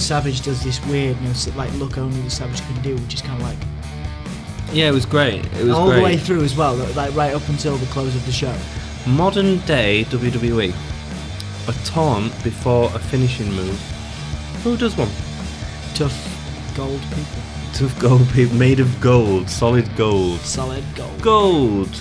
Savage does this weird, like look only the Savage can do, which is kind of like. Yeah, it was great. It was all great. the way through as well, like right up until the close of the show. Modern day WWE, a taunt before a finishing move. Who does one? Tough gold people. Tough gold people, made of gold, solid gold. Solid gold. Gold.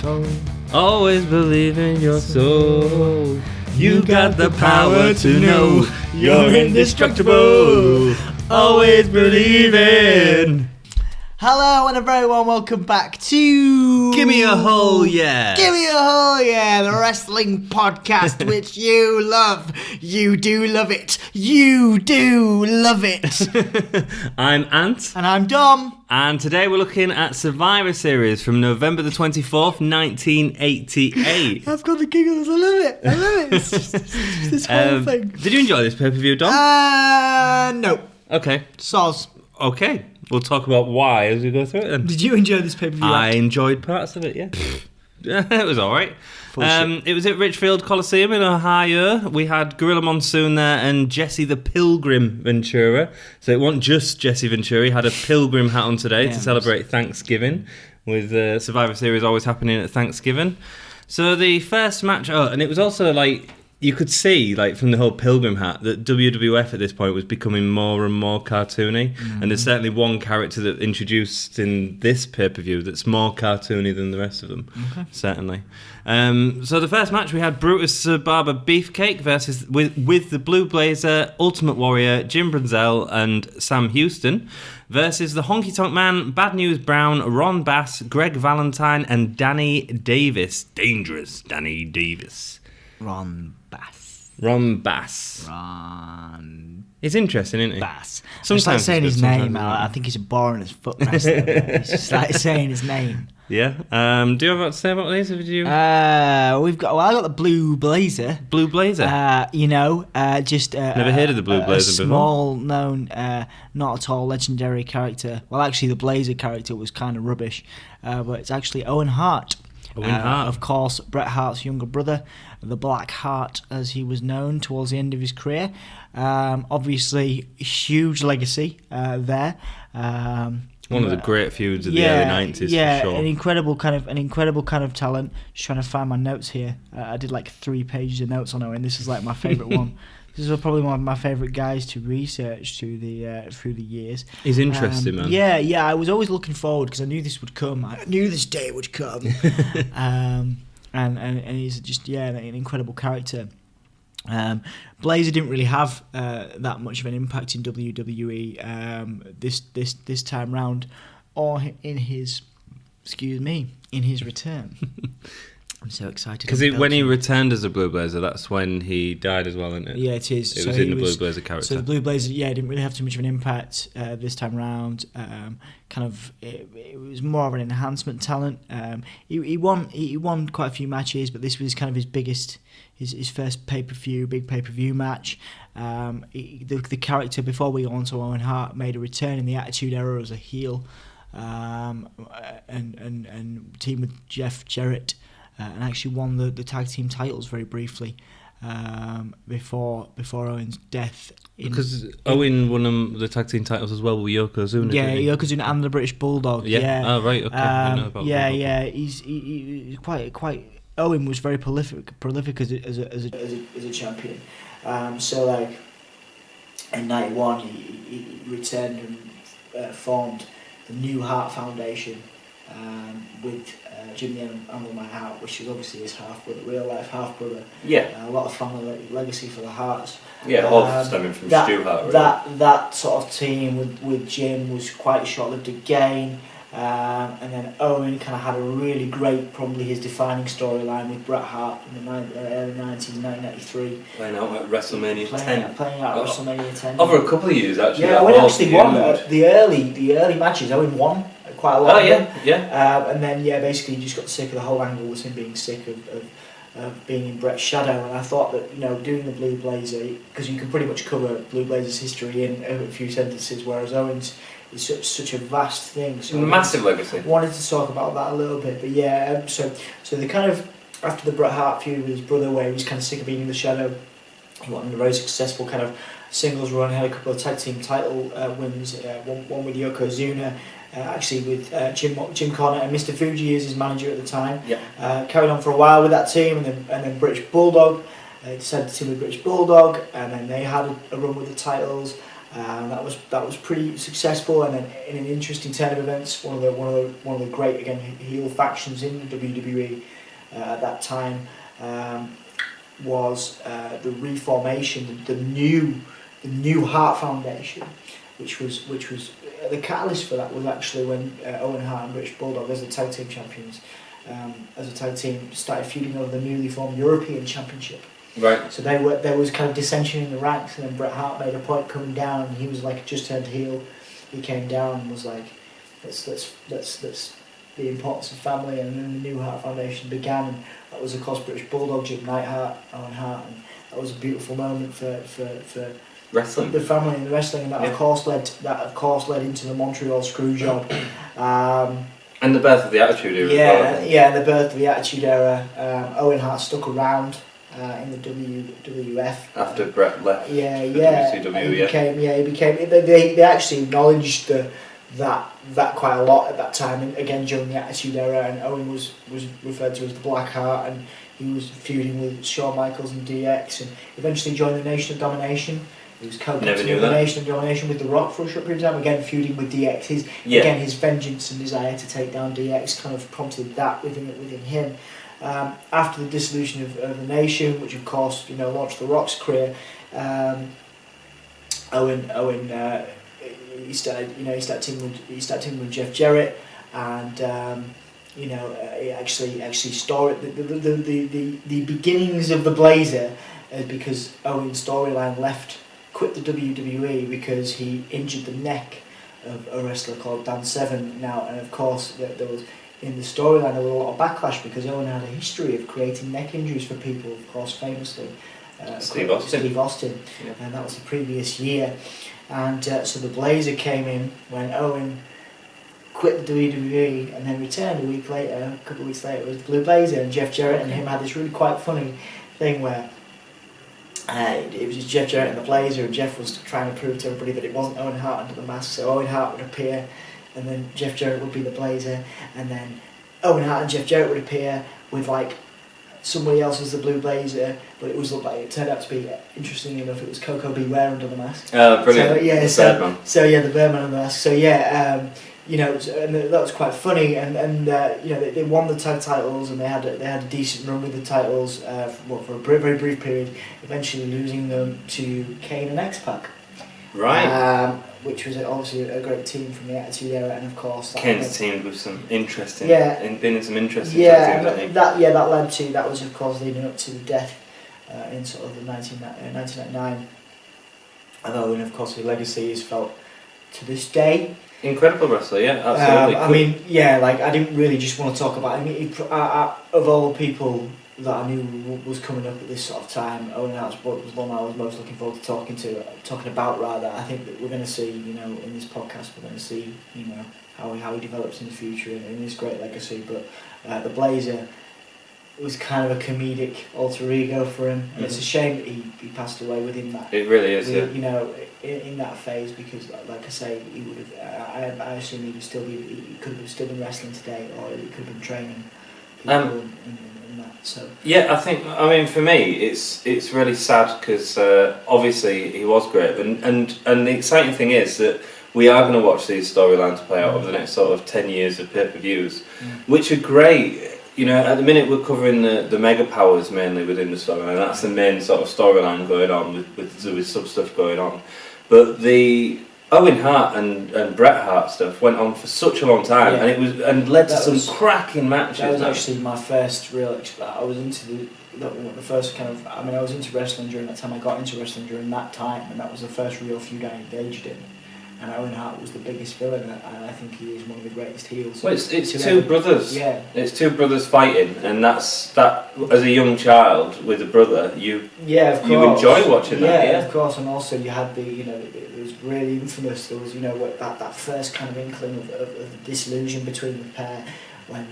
Always believe in your soul. You got the power to know you're indestructible. Always believe in. Hello and a very warm welcome back to Gimme a hole, yeah. Gimme a hole, yeah, the wrestling podcast which you love. You do love it. You do love it. I'm Ant. And I'm Dom. And today we're looking at Survivor Series from November the 24th, 1988. I've got the giggles. I love it. I love it. It's just this whole thing. Did you enjoy this pay-per-view, Dom? No. Okay. Soz. Okay. We'll talk about why as we go through it then. Did you enjoy this pay-per-view? I enjoyed parts of it, yeah. It was alright. It was at Richfield Coliseum in Ohio. We had Gorilla Monsoon there and Jesse the Pilgrim Ventura. So it wasn't just Jesse Ventura. He had a pilgrim hat on today to celebrate Thanksgiving, with Survivor Series always happening at Thanksgiving. So the first match, and it was also like, you could see, like, from the whole pilgrim hat, that WWF at this point was becoming more and more cartoony. Mm-hmm. And there's certainly one character that introduced in this pay-per-view that's more cartoony than the rest of them. Okay. Certainly. So the first match, we had Brutus Barber Beefcake versus with the Blue Blazer, Ultimate Warrior, Jim Brunzell, and Sam Houston versus the Honky Tonk Man, Bad News Brown, Ron Bass, Greg Valentine, and Danny Davis. Dangerous Danny Davis. Ron Bass. He's interesting, isn't he? Bass. Sometimes I saying his name. Sometimes I think he's boring as fuck wrestler. He's just like saying his name. Yeah. Do you have what to say about these? Have you? I got the Blue Blazer. Blue Blazer. Just never heard of the Blue Blazer before. Small known, not at all legendary character. Well, actually, the Blazer character was kind of rubbish, but it's actually Owen Hart. Owen Hart. Of course, Bret Hart's younger brother, the Black Heart, as he was known towards the end of his career. Obviously, huge legacy there. One of the great feuds of the early 90s, yeah, for sure. an incredible kind of talent. Just trying to find my notes here. I did like 3 pages of notes on Owen. This is like my favourite one. This is probably one of my favourite guys to research through the years. He's interesting, man. Yeah. I was always looking forward because I knew this would come. I knew this day would come. And he's just an incredible character. Blazer didn't really have that much of an impact in WWE this time round, or in his return. I'm so excited. Because when he returned as a Blue Blazer, that's when he died as well, isn't it? Yeah, it is. It was in the Blue Blazer character. So the Blue Blazer, didn't really have too much of an impact this time round. It was more of an enhancement talent. He won quite a few matches, but this was kind of his biggest, his first big pay-per-view match. The character, before we go on to Owen Hart, made a return in the Attitude Era as a heel, and teamed with Jeff Jarrett. And actually won the tag team titles very briefly before Owen's death. Because Owen won the tag team titles as well with Yokozuna. Yeah, Yokozuna and the British Bulldog. Yeah. Oh right, okay. I know about He's quite. Owen was very prolific as a champion. So like in '91, he returned and formed the New Heart Foundation with Jimmy and my Hart, which is obviously his real life half brother. Yeah. A lot of family legacy for the Harts. Yeah, all stemming from Stu Hart. Really. That sort of team with Jim was quite short-lived again. And then Owen kind of had a really great, probably his defining storyline with Bret Hart in the early 90s, 1993. Playing out at WrestleMania 10. Playing out at WrestleMania 10. Over a couple of years, actually. Yeah, Owen actually won the early matches. Owen won quite a lot. Oh, yeah. And then, basically he just got sick of the whole angle with him being sick of being in Bret's shadow. And I thought that, doing the Blue Blazer, because you can pretty much cover Blue Blazer's history in a few sentences, whereas Owen's is such a vast thing. So massive legacy. Wanted to talk about that a little bit, but so they kind of, after the Bret Hart feud with his brother, where he was kind of sick of being in the shadow, he went on a very successful kind of singles run. Had a couple of tag team title wins. One with Yokozuna. Actually with Jim Cornette and Mr. Fuji as his manager at the time. Yeah. Carried on for a while with that team, and then British Bulldog. Decided to team with British Bulldog, and then they had a run with the titles. That was pretty successful, and then in an interesting turn of events, one of the great again heel factions in the WWE at that time was the reformation, the new Hart Foundation, which was the catalyst for that was actually when Owen Hart and British Bulldog, as the tag team champions, as a tag team, started feuding over the newly formed European Championship. Right. So there was kind of dissension in the ranks, and then Bret Hart made a point coming down, and he was like just turned heel. He came down and was like, let's the importance of family, and then the new Hart Foundation began, and that was of course British Bulldog, Jim Neidhart, Owen Hart, and that was a beautiful moment for wrestling, the family and the wrestling, and that of course led into the Montreal Screwjob. And the birth of the Attitude Era. Yeah, the birth of the Attitude Era. Owen Hart stuck around in the WWF after Bret left. WCW. He became. They actually acknowledged that quite a lot at that time, and again during the Attitude Era. And Owen was referred to as the Black Heart, and he was feuding with Shawn Michaels and DX, and eventually joined the Nation of Domination. He was co-captain of the Nation of Domination with The Rock for a short period of time, again feuding with DX. His vengeance and desire to take down DX kind of prompted that within him. After the dissolution of the Nation, which of course launched The Rock's career, Owen he started teaming with Jeff Jarrett, and he actually started the beginnings of the Blazer, because Owen's storyline quit the WWE because he injured the neck of a wrestler called Dan Severn now, and of course there was, in the storyline, there was a lot of backlash because Owen had a history of creating neck injuries for people, of course famously Steve Austin, and that was the previous year, and so the Blazer came in when Owen quit the WWE and then returned a couple of weeks later. It was the Blue Blazer, and Jeff Jarrett and him had this really quite funny thing where it was just Jeff Jarrett and the Blazer, and Jeff was trying to prove to everybody that it wasn't Owen Hart under the mask. So Owen Hart would appear, and then Jeff Jarrett would be the Blazer, and then Owen Hart and Jeff Jarrett would appear with like somebody else as the Blue Blazer, but it turned out to be, interesting enough, it was Coco Beware under the mask. Oh, brilliant! The Birdman under the mask. So and that was quite funny, and they won the tag titles, and they had a decent run with the titles for a very, very brief period, eventually losing them to Kane and X-Pac. Right. Which was obviously a great team from the Attitude Era, and of course Kane's teamed with some interesting, been in some interesting tag teams. That was of course leading up to the death in sort of the 1999. Although, and of course, his legacy is felt to this day. Incredible wrestler, yeah, absolutely. I didn't really just want to talk about him. Of all the people that I knew was coming up at this sort of time, Owen Hart was the one I was most looking forward to talking about. Rather, I think that we're going to see, in this podcast, we're going to see, how he develops in the future and his great legacy. But the Blazer was kind of a comedic alter ego for him, and it's a shame that he passed away within that. It really is, in that phase, because, like I say, he would have. I assume he could have still been wrestling today, or he could have been training people in that. So yeah, for me, it's really sad because obviously he was great, and the exciting thing is that we are going to watch these storylines play out over the next sort of 10 years of pay-per-views, which are great. At the minute we're covering the mega powers mainly within the storyline. That's the main sort of storyline going on with sub stuff going on. But the Owen Hart and Bret Hart stuff went on for such a long time, and led to some cracking matches. That was actually my first real. I was into the first kind of. I was into wrestling during that time. I got into wrestling during that time, and that was the first real feud I engaged in. And Owen Hart was the biggest villain, and I think he is one of the greatest heels. Well, it's two brothers. Yeah, it's two brothers fighting, and that. As a young child with a brother, you enjoy watching that. Yeah, of course, and also you had it was really infamous. There was that first kind of inkling of the disillusion between the pair when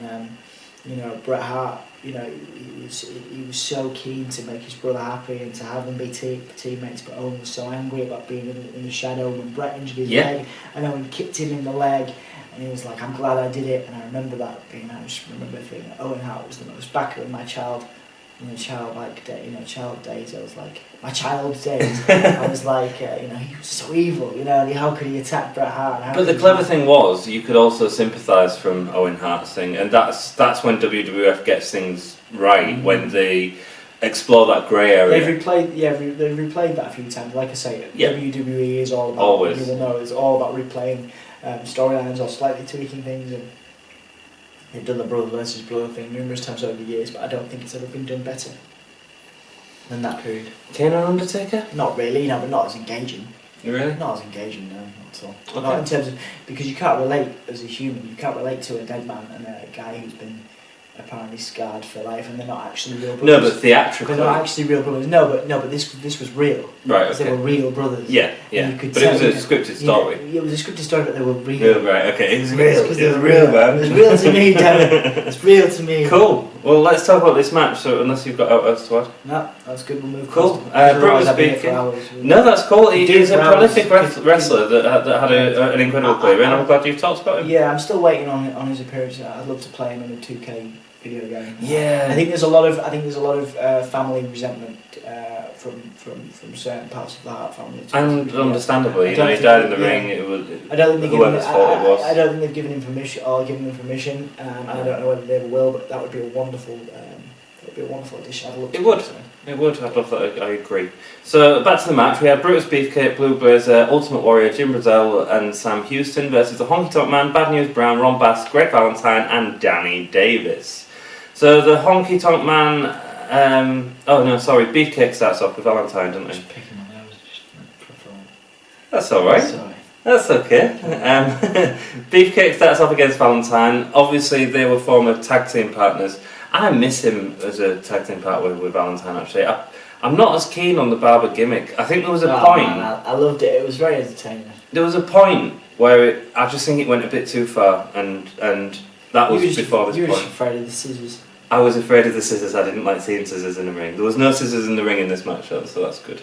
Bret Hart you know, he was so keen to make his brother happy and to have them be teammates, but Owen was so angry about being in the shadow when Bret injured his leg, and Owen kicked him in the leg, and he was like, I'm glad I did it. And I remember that being, I just remember thinking, Owen Hart was the most back in my child days. I was like, my child days. I was like, he was so evil, and how could he attack Bret Hart? But the clever thing was, you could also sympathise from Owen Hart's thing, and that's when WWF gets things right, when they explore that grey area. They've replayed that a few times. Like I say, WWE is all about, always. You will know, it's all about replaying storylines or slightly tweaking things, and they've done the brother versus brother thing numerous times over the years, but I don't think it's ever been done better than that period. Kane and Undertaker? Not really, but not as engaging. Really? Not as engaging, no, not at all. Okay. Not in terms of, because you can't relate as a human, you can't relate to a dead man and a guy who's been apparently scarred for life, and they're not actually real brothers. No, but theatrically. They're not actually real brothers. No, but this was real. Right, okay. They were real brothers. Yeah. But it was a scripted story. It was a scripted story, but they were real. Right, okay. It was real. It was real, man. It was real to me, Darren. It's real to me. Cool. Well, let's talk about this match, so unless you've got else to add. No, that's good, we'll move Cool. Bruce speaking. No, that's cool. He's a prolific wrestler that had an incredible career, and I'm glad you've talked about him. Yeah, I'm still waiting on his appearance. I'd love to play him in a 2K video game. Yeah. I think there's a lot of family resentment from certain parts of the Hart family. And understandably, he died in the ring. It was whoever's fault it was. I don't think they've given him permission, and I don't know whether they ever will. But that would be a wonderful addition. I'd love to. It would. I'd love that. I agree. So back to the match. We had Brutus Beefcake, Blue Blazer, Ultimate Warrior, Jim Brunzell, and Sam Houston versus the Honky Tonk Man, Bad News Brown, Ron Bass, Greg Valentine, and Danny Davis. So the Honky Tonk Man. Beefcake starts off with Valentine, doesn't he? That's all right. Sorry. That's okay. Beefcake starts off against Valentine. Obviously, they were former tag team partners. I miss him as a tag team partner with Valentine, actually. I'm not as keen on the barber gimmick. I think there was a point. Man, I loved it. It was very entertaining. There was a point where I just think it went a bit too far, and that was before this point. You were just afraid of the scissors. I was afraid of the scissors. I didn't like seeing scissors in the ring. There was no scissors in the ring in this match, though, so that's good.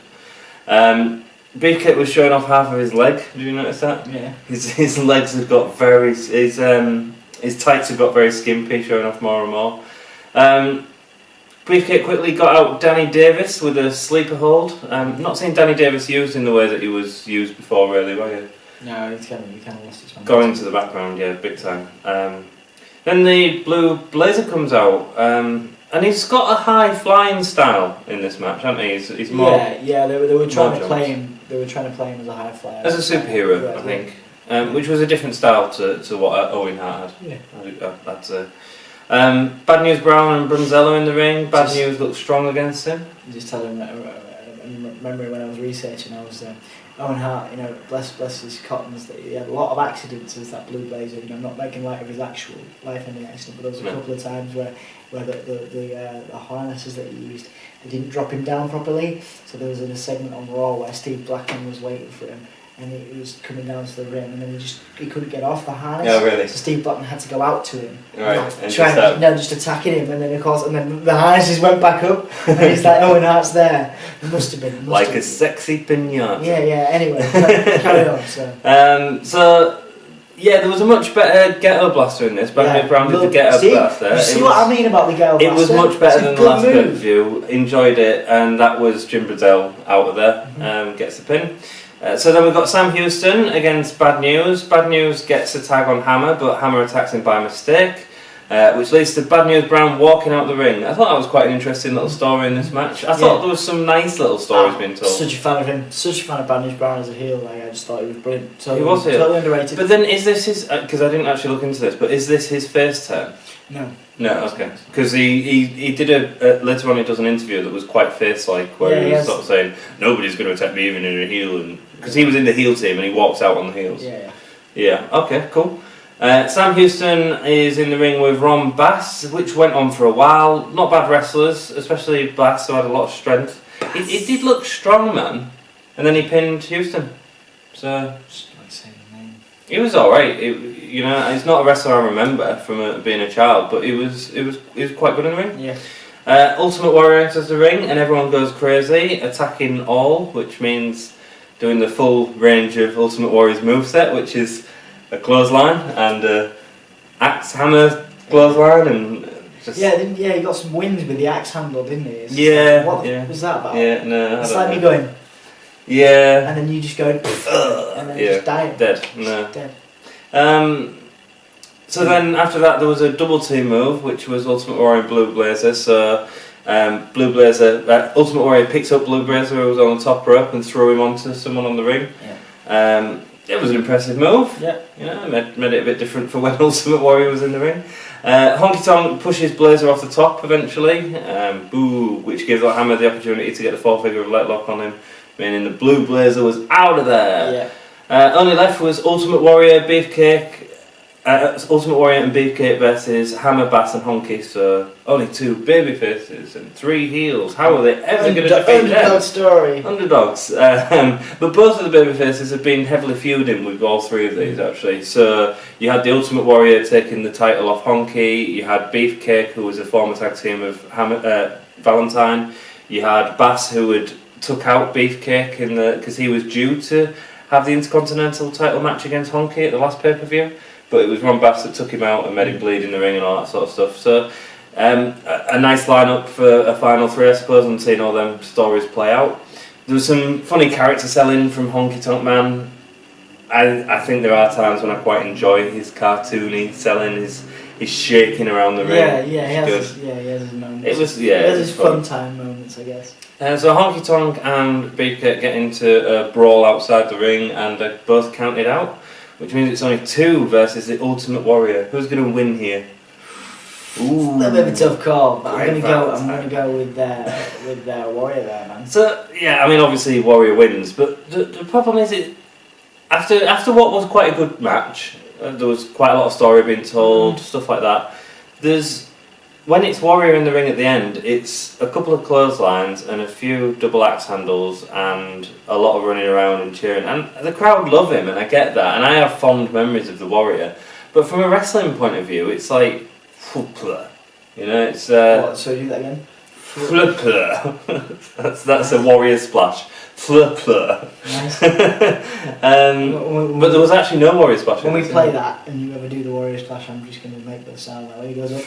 Beefcake was showing off half of his leg. Did you notice that? Yeah. His legs had got very... His tights had got very skimpy, showing off more and more. Beefcake quickly got out Danny Davis with a sleeper hold. Not seeing Danny Davis used in the way that he was used before, really, were you? No, he kind of lost his momentum. Going to the background, yeah, big time. Then the Blue Blazer comes out, and he's got a high flying style in this match, hasn't he? He's more. Yeah. They were trying to play him. They were trying to play him as a high flyer. As a superhero, I think, which was a different style to what Owen Hart had. Yeah. I'd say. Bad News Brown and Brunzello in the ring. Bad News looked strong against him. Just had a memory when I was researching. I was Owen Hart, bless his cottons, that he had a lot of accidents as that Blue Blazer. I'm not making light of his actual life-ending accident, but there was a couple of times where the harnesses that he used, they didn't drop him down properly. So there was a segment on Raw where Steve Blackman was waiting for him, and he was coming down to the ring, and then he couldn't get off the harness. Oh, really? So Steve Blackman had to go out to him, just attacking him, and then of course, and then the harnesses went back up, and he's like, Owen Hart's there. It must have been a sexy pinata. Yeah. Anyway, carry on. So there was a much better ghetto blaster in this. Bad News Brown did the ghetto blaster. You see what I mean about the ghetto blaster? It was much better than the last pay-per-view. Enjoyed it, and that was Jim Brunzell out of there. Gets the pin. So then we've got Sam Houston against Bad News. Bad News gets a tag on Hammer, but Hammer attacks him by mistake, which leads to Bad News Brown walking out the ring. I thought that was quite an interesting little story in this match. I thought there was some nice little stories being told. Such a fan of him. Such a fan of Bad News Brown as a heel. I just thought he was brilliant. He was heel. Totally underrated. But then is this his... Because I didn't actually look into this, but is this his first turn? No, okay. Because he did later on he does an interview that was quite face-like, where he was sort of saying, nobody's going to attack me even in a heel, because he was in the heel team and he walks out on the heels. Yeah, okay, cool. Sam Houston is in the ring with Ron Bass, which went on for a while. Not bad wrestlers, especially Bass, who had a lot of strength. It did look strong, man. And then he pinned Houston. So... Just like saying the name. He was alright. You know, he's not a wrestler I remember from being a child, but he was quite good in the ring. Yeah. Ultimate Warrior enters the ring, and everyone goes crazy, attacking all, which means doing the full range of Ultimate Warrior's moveset, which is a clothesline and a axe hammer clothesline, and just he got some wins with the axe handle, didn't he? What was that about? Yeah, no, it's like me going. Yeah. And then you just go, and then you just die. Dead. No. Dead. So then after that there was a double team move, which was Ultimate Warrior and Blue Blazer. So Blue Blazer, Ultimate Warrior picks up Blue Blazer who was on the top rope and threw him onto someone on the ring. Yeah. It was an impressive move. Yeah. You know, made it a bit different for when Ultimate Warrior was in the ring. Honky Tonk pushes Blazer off the top eventually, which gives Hammer the opportunity to get the 4-figure of leg lock on him, meaning the Blue Blazer was out of there. Yeah. Only left was Ultimate Warrior, Beefcake, Ultimate Warrior and Beefcake versus Hammer, Bass and Honky, so only 2 baby faces and 3 heels. How are they ever going to defeat them? Underdog story. Underdogs. But both of the baby faces have been heavily feuding with all 3 of these actually. So you had the Ultimate Warrior taking the title off Honky, you had Beefcake who was a former tag team of Valentine, you had Bass who had took out Beefcake because he was due to have the Intercontinental title match against Honky at the last pay-per-view. But it was Ron Bass that took him out and made him bleed in the ring and all that sort of stuff. So a nice lineup for a final 3, I suppose, and seeing all them stories play out. There was some funny character selling from Honky Tonk Man. I think there are times when I quite enjoy his cartoony selling, his shaking around the ring. He has his moments. It was he has his fun time moments, I guess. So Honky Tonk and Beefcake get into a brawl outside the ring and they're both counted out. Which means it's only 2 versus the Ultimate Warrior. Who's going to win here? Ooh, a little bit of a tough call, but I'm Valentine. going to go with Warrior there, man. So yeah, I mean obviously Warrior wins, but the problem is after what was quite a good match, there was quite a lot of story being told, stuff like that. When it's Warrior in the ring at the end, it's a couple of clotheslines and a few double axe handles and a lot of running around and cheering. And the crowd love him, and I get that. And I have fond memories of the Warrior. But from a wrestling point of view, it's like... You know, it's... What, so do that again? That's a Warrior splash. Nice. But there was actually no Warrior splash. When we play that and you ever do the Warrior splash, I'm just going to make the sound that way. He goes up.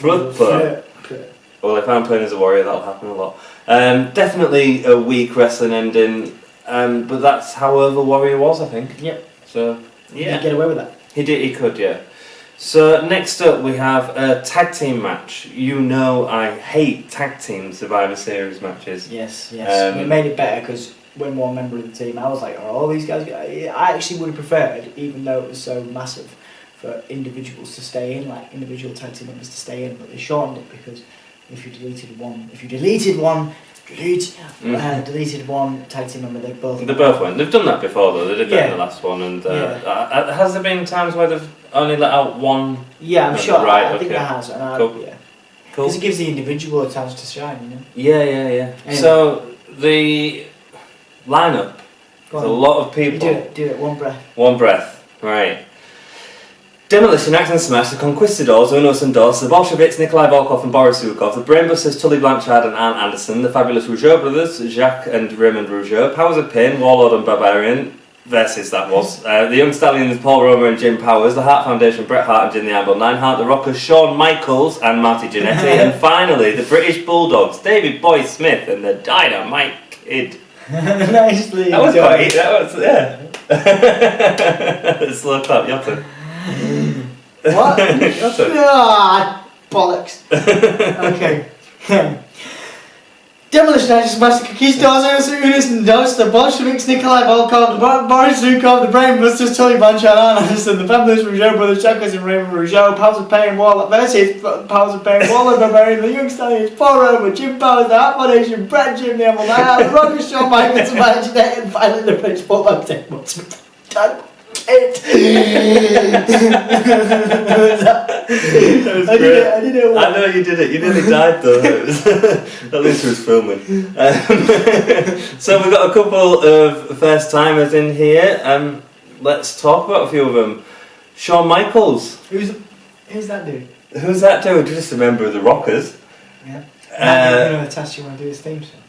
Well, if I'm playing as a Warrior, that'll happen a lot. Definitely a weak wrestling ending, but that's how over Warrior was, I think. Yep. So yeah, he get away with that. He did. He could. Yeah. So next up we have a tag team match. You know I hate tag team Survivor Series matches. Yes. We made it better because when one member of the team, I was like, "Are all these guys?" I actually would have preferred, even though it was so massive, for individuals to stay in, like individual tag team members to stay in, but they shortened it because if you deleted one tag team member, they both went. They've done that before though. They did that in the last one, and has there been times where they've only let out one? Yeah, I'm sure. Right, I think that has. And cool. Yeah, because it gives the individual a chance to shine, you know. Yeah. Anyway. So the lineup. There's a lot of people. Do it. One breath. Right. Demolition, Axe and Smash, the Conquistadors, Unos and Dos, the Bolsheviks, Nikolai Volkov and Boris Zukov, the Brainbusters, Tully Blanchard and Ann Anderson, the Fabulous Rougeau brothers, Jacques and Raymond Rougeau, Powers of Pain, Warlord and Barbarian, versus that was, the Young Stallions, Paul Roma and Jim Powers, the Hart Foundation, Bret Hart and Jim the Anvil Neidhart, the Rockers, Shawn Michaels and Marty Jennete, and finally the British Bulldogs, David Boy Smith and the Dynamite Kid. Nicely That was done. quite, Slow clap, your turn. What? Your turn. Bollocks. Okay. Demolition, Axe and Smash, the Conquistadors, Unos and Dos, the Bolsheviks, Nikolai Volkov, the Boris Zukov, the Brainbusters, Tully Blanchard, Ann Anderson, the Fabulous Rougeau brothers, Jacques and Raymond Rougeau, Powers of Pain, Warlord versus Powers of Pain, Warlord Barbarian, the Young Stallions, Paul Roma, Jim Powers, the Hart Foundation, Brett, Jim the Anvil Neidhart, the Rockers, Shawn Michaels, and Marty Jennete, and finally the British Bulldog That was great. I did it. I know you did it. You nearly died though. At least it was filming. So we've got a couple of first timers in here. Let's talk about a few of them. Shawn Michaels. Who's that dude? Who's that dude? Just a member of the Rockers. Yeah. I'm going to test you want to do his theme song.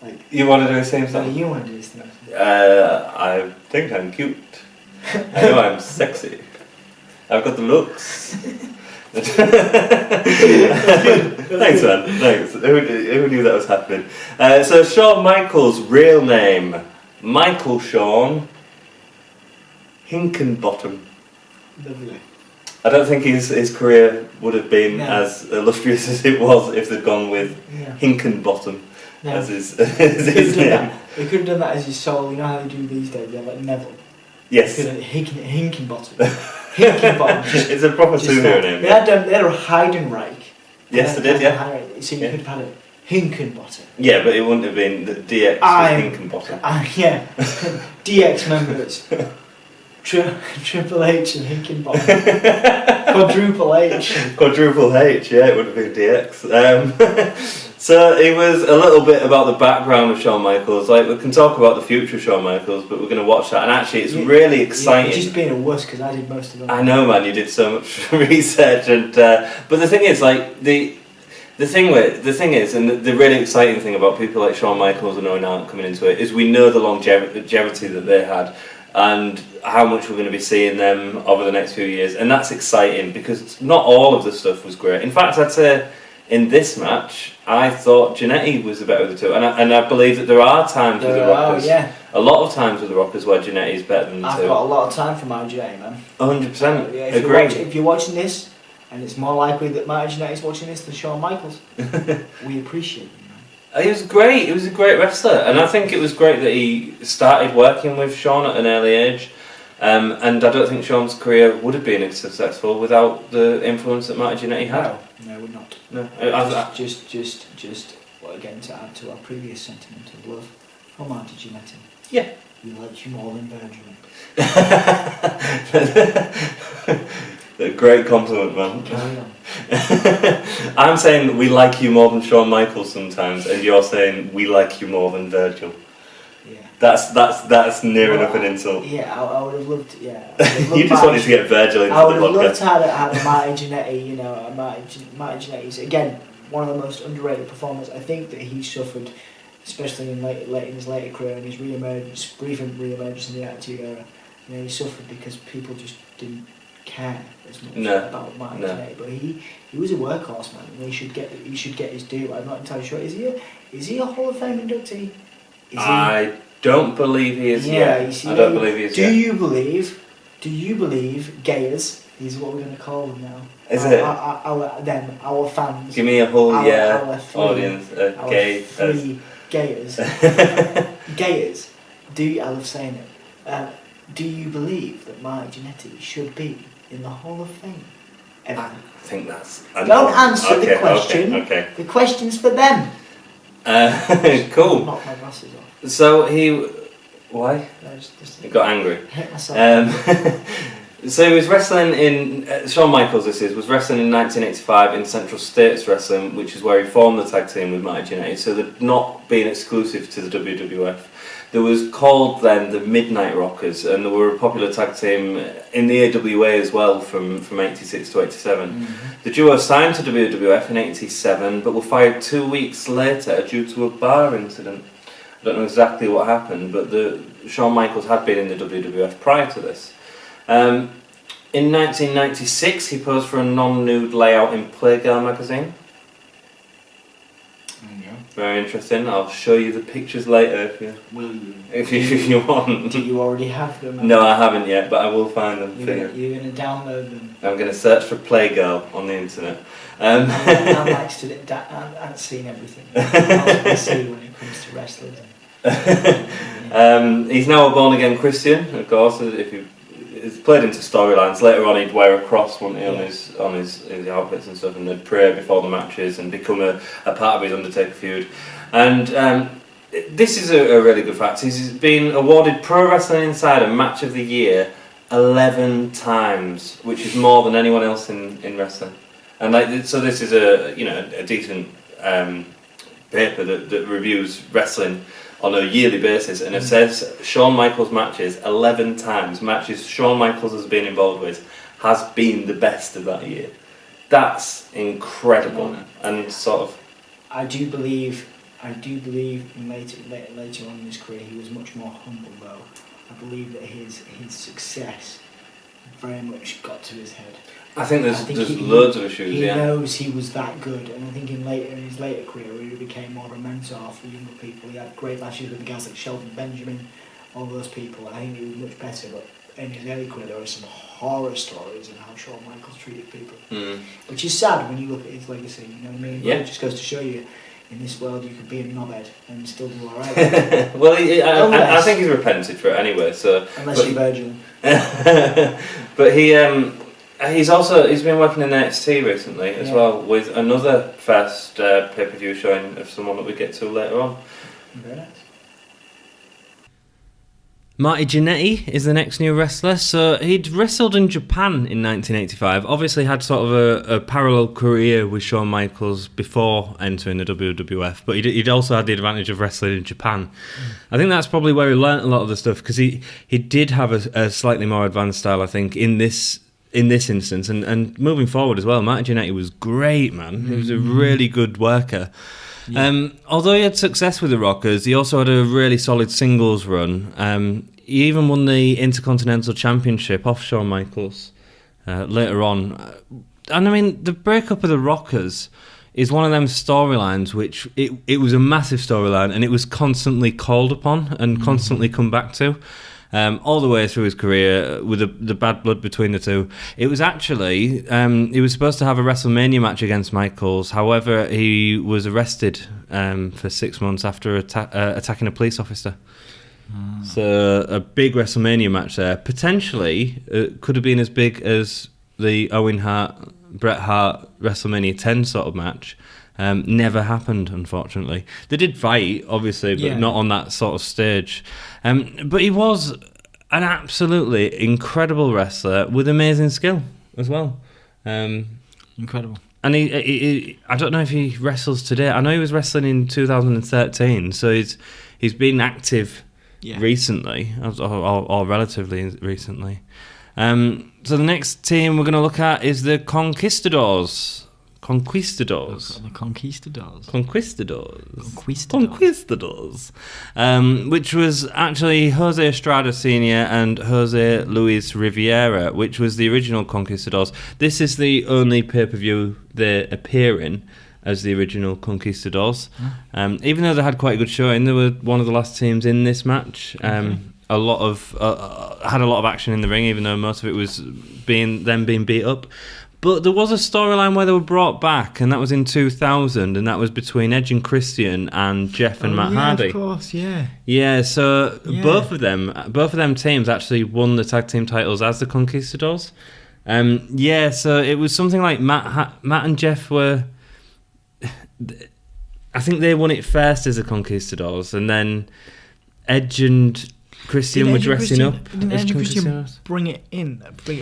Like, you want to do his theme so song? you want to do his theme song? I think I'm cute. I know I'm sexy. I've got the looks. Thanks, man. Thanks. Who knew that was happening? So Shawn Michaels' real name, Michael Shawn Hinkenbottom. Lovely. I don't think his career would have been as illustrious as it was if they'd gone with Hinkenbottom as his name. They could have done that as his soul. You know how they do these days? They have like Neville. Yes. Hinkenbottom. Hinkenbottom. It's a proper pseudo name. They had a Heidenreich. Yes, they did, yeah. So you could have had a Hinkenbottom. Yeah, but it wouldn't have been the DX Hinkenbottom. Yeah. DX members. Triple H and Hinkenbottom. Quadruple H. Quadruple H, yeah, it would have been DX. So it was a little bit about the background of Shawn Michaels. Like, we can talk about the future of Shawn Michaels, but we're going to watch that. And actually, it's really exciting. You're just being a wuss because I did most of them. I know, man. You did so much research, and but the thing is, like the thing is, and the really exciting thing about people like Shawn Michaels and Owen Hart coming into it is we know the longevity that they had, and how much we're going to be seeing them over the next few years, and that's exciting because not all of the stuff was great. In fact, I'd say in this match, I thought Jennete was the better of the two, and I believe that there are times with the Rockers. A lot of times with the Rockers where Jennete is better than the two. I've got a lot of time for Marty Jennete, man. 100%. Yeah, Agree. If you're watching this, and it's more likely that Marty Jennete is watching this than Shawn Michaels, we appreciate you, man. He was great. He was a great wrestler, and I think it was great that he started working with Shawn at an early age. And I don't think Shawn's career would have been as successful without the influence that Marty Jennete had. No, it would not. No, just well, again to add to our previous sentiment of love for Marty Jennete. Yeah, we like you more than Virgil. A great compliment, man. Carry on. I'm saying we like you more than Shawn Michaels sometimes, and you're saying we like you more than Virgil. Yeah. That's near enough an insult. Yeah, I would have loved. Yeah. You just wanted to get Virgil into the podcast. I would have loved to have a Marty Jennete. You know, Marty Jennete. Again, one of the most underrated performers. I think that he suffered, especially in his later career and his brief re-emergence in the Attitude Era. You know, he suffered because people just didn't care as much about Marty Jennete. But he was a workhorse, man, and he should get his due. I'm not entirely sure. Is he a Hall of Fame inductee? I don't believe he is yet. I don't believe he is yet. Do you believe gayers? These are what we're going to call them now. Is it? Our fans. Give me a whole our audience. Gay. Three gayers. Gayers. I love saying it. Do you believe that Marty Jennete should be in the Hall of Fame? I think that's... Don't answer the question. Okay. The question's for them. Cool. Knock my glasses off. So he... Why? He got angry. Hit myself. So he was wrestling in... Shawn Michaels, was wrestling in 1985 in Central States Wrestling, which is where he formed the tag team with Marty Jennete. So they'd not been exclusive to the WWF. There was called then the Midnight Rockers, and they were a popular tag team in the AWA as well from 86 to 87. Mm-hmm. The duo signed to WWF in 87, but were fired 2 weeks later due to a bar incident. I don't know exactly what happened, but Shawn Michaels had been in the WWF prior to this. In 1996, he posed for a non-nude layout in Playgirl magazine. Very interesting. I'll show you the pictures later if you want. Do you already have them? No, I haven't yet, but I will find them for you. You're going to download them? I'm going to search for Playgirl on the internet. I'm seen everything. I was see when it comes to wrestling. He's now a born-again Christian, of course. If he's played into storylines. Later on, he'd wear a cross, wouldn't he, on his outfits and stuff, and they'd pray before the matches and become a part of his Undertaker feud. And this is a really good fact. He's been awarded Pro Wrestling Insider Match of the Year 11 times, which is more than anyone else in wrestling. And so this is a decent paper that reviews wrestling on a yearly basis, and it says Shawn Michaels matches 11 times, matches Shawn Michaels has been involved with has been the best of that year. That's incredible, and sort of. I do believe later on in his career he was much more humble though. I believe that his success very much got to his head. I think there's loads of issues. He knows he was that good, and I think in his later career he became more of a mentor for younger people. He had great matches with the guys like Shelton Benjamin, all those people. I think he was much better, but in his early career there were some horror stories of how Shawn Michaels treated people, which is sad when you look at his legacy. You know what I mean? Yeah. It just goes to show you, in this world, you could be a knobhead and still do all right. Well, I think he's repented for it anyway. So unless you're Virgil. But he's been working in NXT recently as well, with another first pay-per-view showing of someone that we get to later on. Very nice. Marty Jennete is the next new wrestler. So he'd wrestled in Japan in 1985. Obviously had sort of a parallel career with Shawn Michaels before entering the WWF, but he'd also had the advantage of wrestling in Japan. I think that's probably where he learnt a lot of the stuff, because he did have a slightly more advanced style, I think, in this instance, and moving forward as well. Marty Jennete was great, man. He was a really good worker. Yeah. Although he had success with the Rockers, he also had a really solid singles run. He even won the Intercontinental Championship off Shawn Michaels later on. And I mean, the breakup of the Rockers is one of them storylines which it was a massive storyline, and it was constantly called upon and constantly come back to. All the way through his career, with the bad blood between the two. It was actually, he was supposed to have a WrestleMania match against Michaels. However, he was arrested for 6 months after attacking a police officer. So a big WrestleMania match there. Potentially, it could have been as big as the Owen Hart, Bret Hart WrestleMania 10 sort of match. Never happened, unfortunately. They did fight, obviously, but not on that sort of stage. But he was an absolutely incredible wrestler with amazing skill as well. Incredible. And he I don't know if he wrestles today. I know he was wrestling in 2013, so he's been active recently, or relatively recently. So the next team we're going to look at is the Conquistadors. Conquistadors, which was actually Jose Estrada Sr. and Jose Luis Rivera, which was the original Conquistadors. This is the only pay-per-view they appear in as the original Conquistadors. Even though they had quite a good showing, they were one of the last teams in this match. A lot of had a lot of action in the ring, even though most of it was being beat up. But there was a storyline where they were brought back, and that was in 2000, and that was between Edge and Christian and Jeff and Matt Hardy. Of course, yeah. Yeah, so both of them teams actually won the tag team titles as the Conquistadors. So it was something like Matt and Jeff were. I think they won it first as the Conquistadors, and then Edge and Christian were dressing up. Didn't Edge and Christian bring it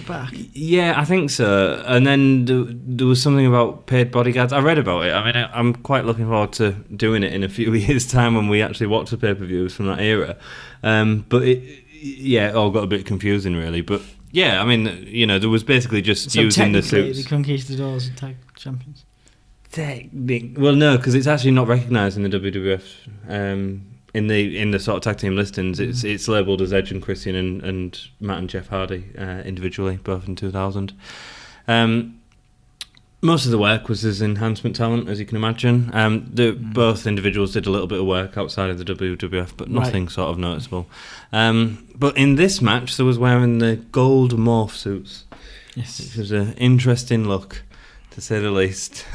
back? Yeah, I think so. And then there was something about paid bodyguards. I read about it. I mean, I'm quite looking forward to doing it in a few years' time when we actually watch the pay-per-views from that era. But it all got a bit confusing, really. But yeah, I mean, you know, there was basically just using the suits. The Conquistadors and tag champions. Well, no, because it's actually not recognised in the WWF. In the sort of tag team listings, it's labelled as Edge and Christian and Matt and Jeff Hardy individually, both in 2000. Most of the work was as enhancement talent, as you can imagine. Both individuals did a little bit of work outside of the WWF, but nothing sort of noticeable. But in this match, they was wearing the gold morph suits, which was an interesting look, to say the least.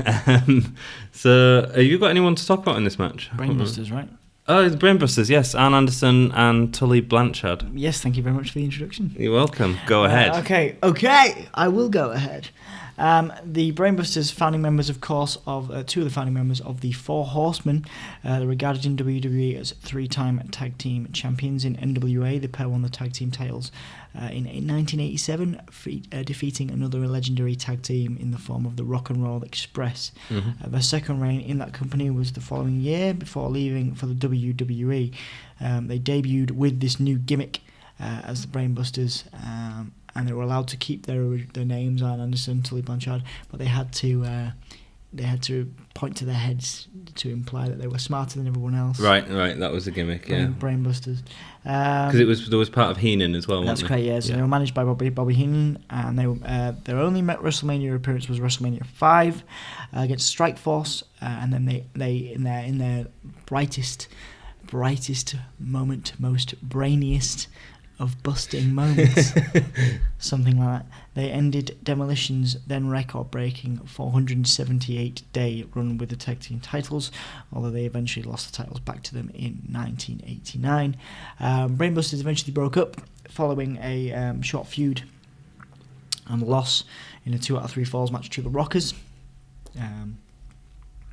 So, have you got anyone to talk about in this match? Brainbusters, right? Oh, it's Brainbusters, yes. Ann Anderson and Tully Blanchard. Yes, thank you very much for the introduction. You're welcome. Go ahead. Okay, I will go ahead. The Brainbusters, founding members, of course, of two of the founding members of the Four Horsemen, they're regarded in WWE as three-time tag team champions. In NWA, the pair won the tag team titles in 1987, defeating another legendary tag team in the form of the Rock and Roll Express. Their second reign in that company was the following year, before leaving for the WWE. They debuted with this new gimmick as the Brainbusters, and they were allowed to keep their names, Arn Anderson, Tully Blanchard, but they had to point to their heads to imply that they were smarter than everyone else. Right, that was the gimmick, yeah. Brainbusters. Because there was part of Heenan as well, That's wasn't correct, yeah. So they were managed by Bobby Heenan, and their only WrestleMania appearance was WrestleMania 5 against Strikeforce, and then they in their brightest moment, most brainiest of busting moments, something like that, they ended Demolition's then record-breaking 478-day run with the tag team titles, although they eventually lost the titles back to them in 1989. Brainbusters eventually broke up following a short feud and loss in a 2 out of 3 falls match to the Rockers.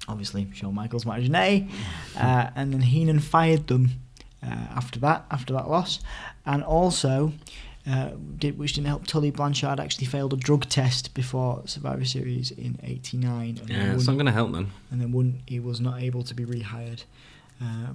Obviously, Shawn Michaels, Marty Jennete, and then Heenan fired them after that loss, and also which didn't help. Tully Blanchard actually failed a drug test before Survivor Series in '89. Yeah, it's not going to help then. And then he was not able to be rehired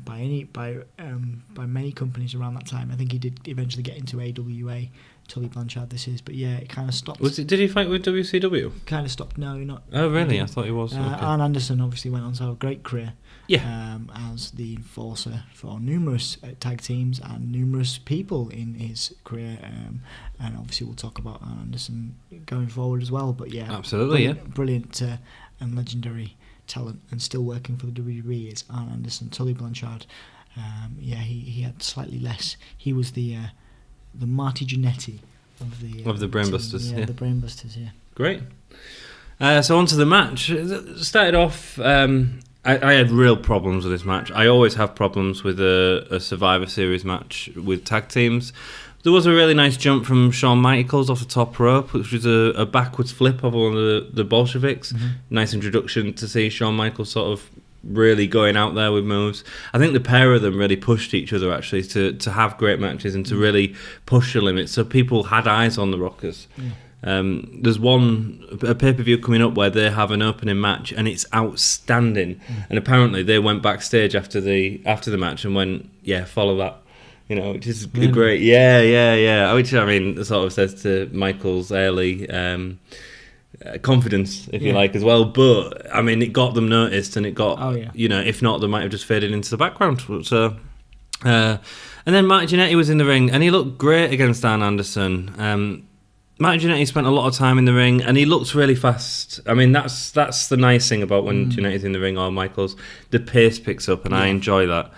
by many companies around that time. I think he did eventually get into AWA. Tully Blanchard, this is, but yeah, it kind of stopped. Did he fight with WCW? Kind of stopped. No, not. Oh, really? I thought he was. Okay. Arn Anderson obviously went on to have a great career. Yeah. As the enforcer for numerous tag teams and numerous people in his career, and obviously we'll talk about Arn Anderson going forward as well. But yeah, absolutely, brilliant and legendary talent, and still working for the WWE is Arn Anderson. Tully Blanchard, he had slightly less. He was the Marty Jennete of the Brainbusters. Yeah, the Brainbusters. Yeah, great. So on to the match. It started off. I had real problems with this match. I always have problems with a Survivor Series match with tag teams. There was a really nice jump from Shawn Michaels off the top rope, which was a backwards flip of one of the Bolsheviks. Mm-hmm. Nice introduction to see Shawn Michaels sort of really going out there with moves. I think the pair of them really pushed each other actually to have great matches and to really push the limits. So people had eyes on the Rockers. Yeah. There's a pay-per-view coming up where they have an opening match and it's outstanding. And apparently they went backstage after the match and went, follow that, which is great. Yeah. Which I mean sort of says to Michael's early confidence, if you like, as well. But I mean, it got them noticed, and it got if not, they might have just faded into the background. So and then Marty Jennete was in the ring and he looked great against Arn Anderson. Marty Jennete spent a lot of time in the ring and he looked really fast. I mean, that's the nice thing about when Jennete's in the ring or Michaels. The pace picks up and I enjoy that.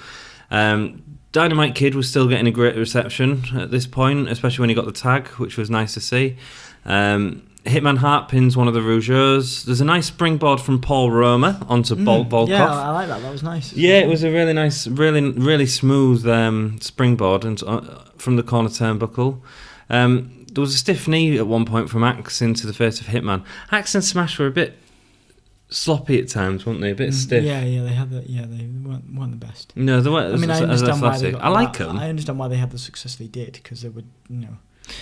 Dynamite Kid was still getting a great reception at this point, especially when he got the tag, which was nice to see. Hitman Hart pins one of the Rougeaus. There's a nice springboard from Paul Roma onto Volkov. Yeah, I like that. That was nice. Yeah, it was a really nice, really smooth springboard from the corner turnbuckle. There was a stiff knee at one point from Axe into the face of Hitman. Axe and Smash were a bit sloppy at times, weren't they? A bit stiff. Yeah, they had that. Yeah, they weren't the best. No, they weren't. I mean, I understand why they got, I like them. I understand why they had the success they did because they were,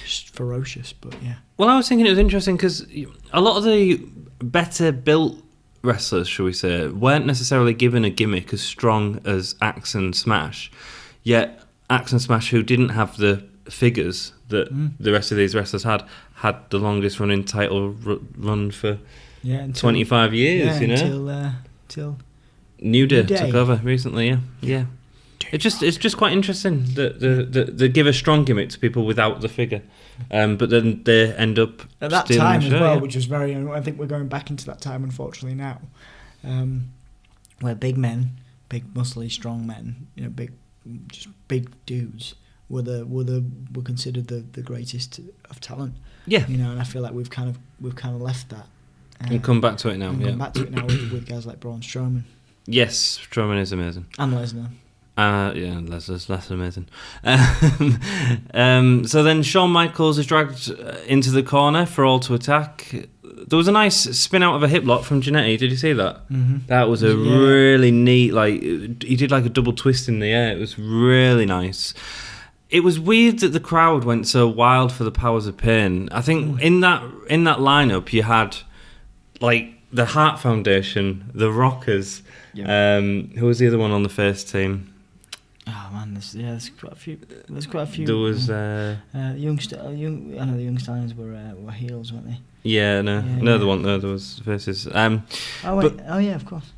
just ferocious. But yeah. Well, I was thinking it was interesting because a lot of the better built wrestlers, shall we say, weren't necessarily given a gimmick as strong as Axe and Smash. Yet Axe and Smash, who didn't have the figures that the rest of these wrestlers had the longest running title run for 25 years, until New Day took over recently. Yeah. It's just quite interesting that they give a strong gimmick to people without the figure, but then they end up at that time as well, which was very. I think we're going back into that time, unfortunately now, where big men, big muscly strong men, big dudes were considered the greatest of talent. Yeah, and I feel like we've kind of left that. And come back to it now. Come back to it now with guys like Braun Strowman. Yes, Strowman is amazing. And Lesnar. Lesnar's less amazing. So then Shawn Michaels is dragged into the corner for all to attack. There was a nice spin out of a hip lock from Jennete. Did you see that? Mm-hmm. That was a really neat, he did like a double twist in the air. It was really nice. It was weird that the crowd went so wild for the Powers of Pain. I think in that lineup you had the Hart Foundation, the Rockers. Yeah. Who was the other one on the first team? Oh man, there's quite a few. There's quite a few. There was I know the Young Stallions were heels, weren't they? yeah, no, Yeah, no, yeah. the one there was versus. Oh wait, but- oh yeah, of course.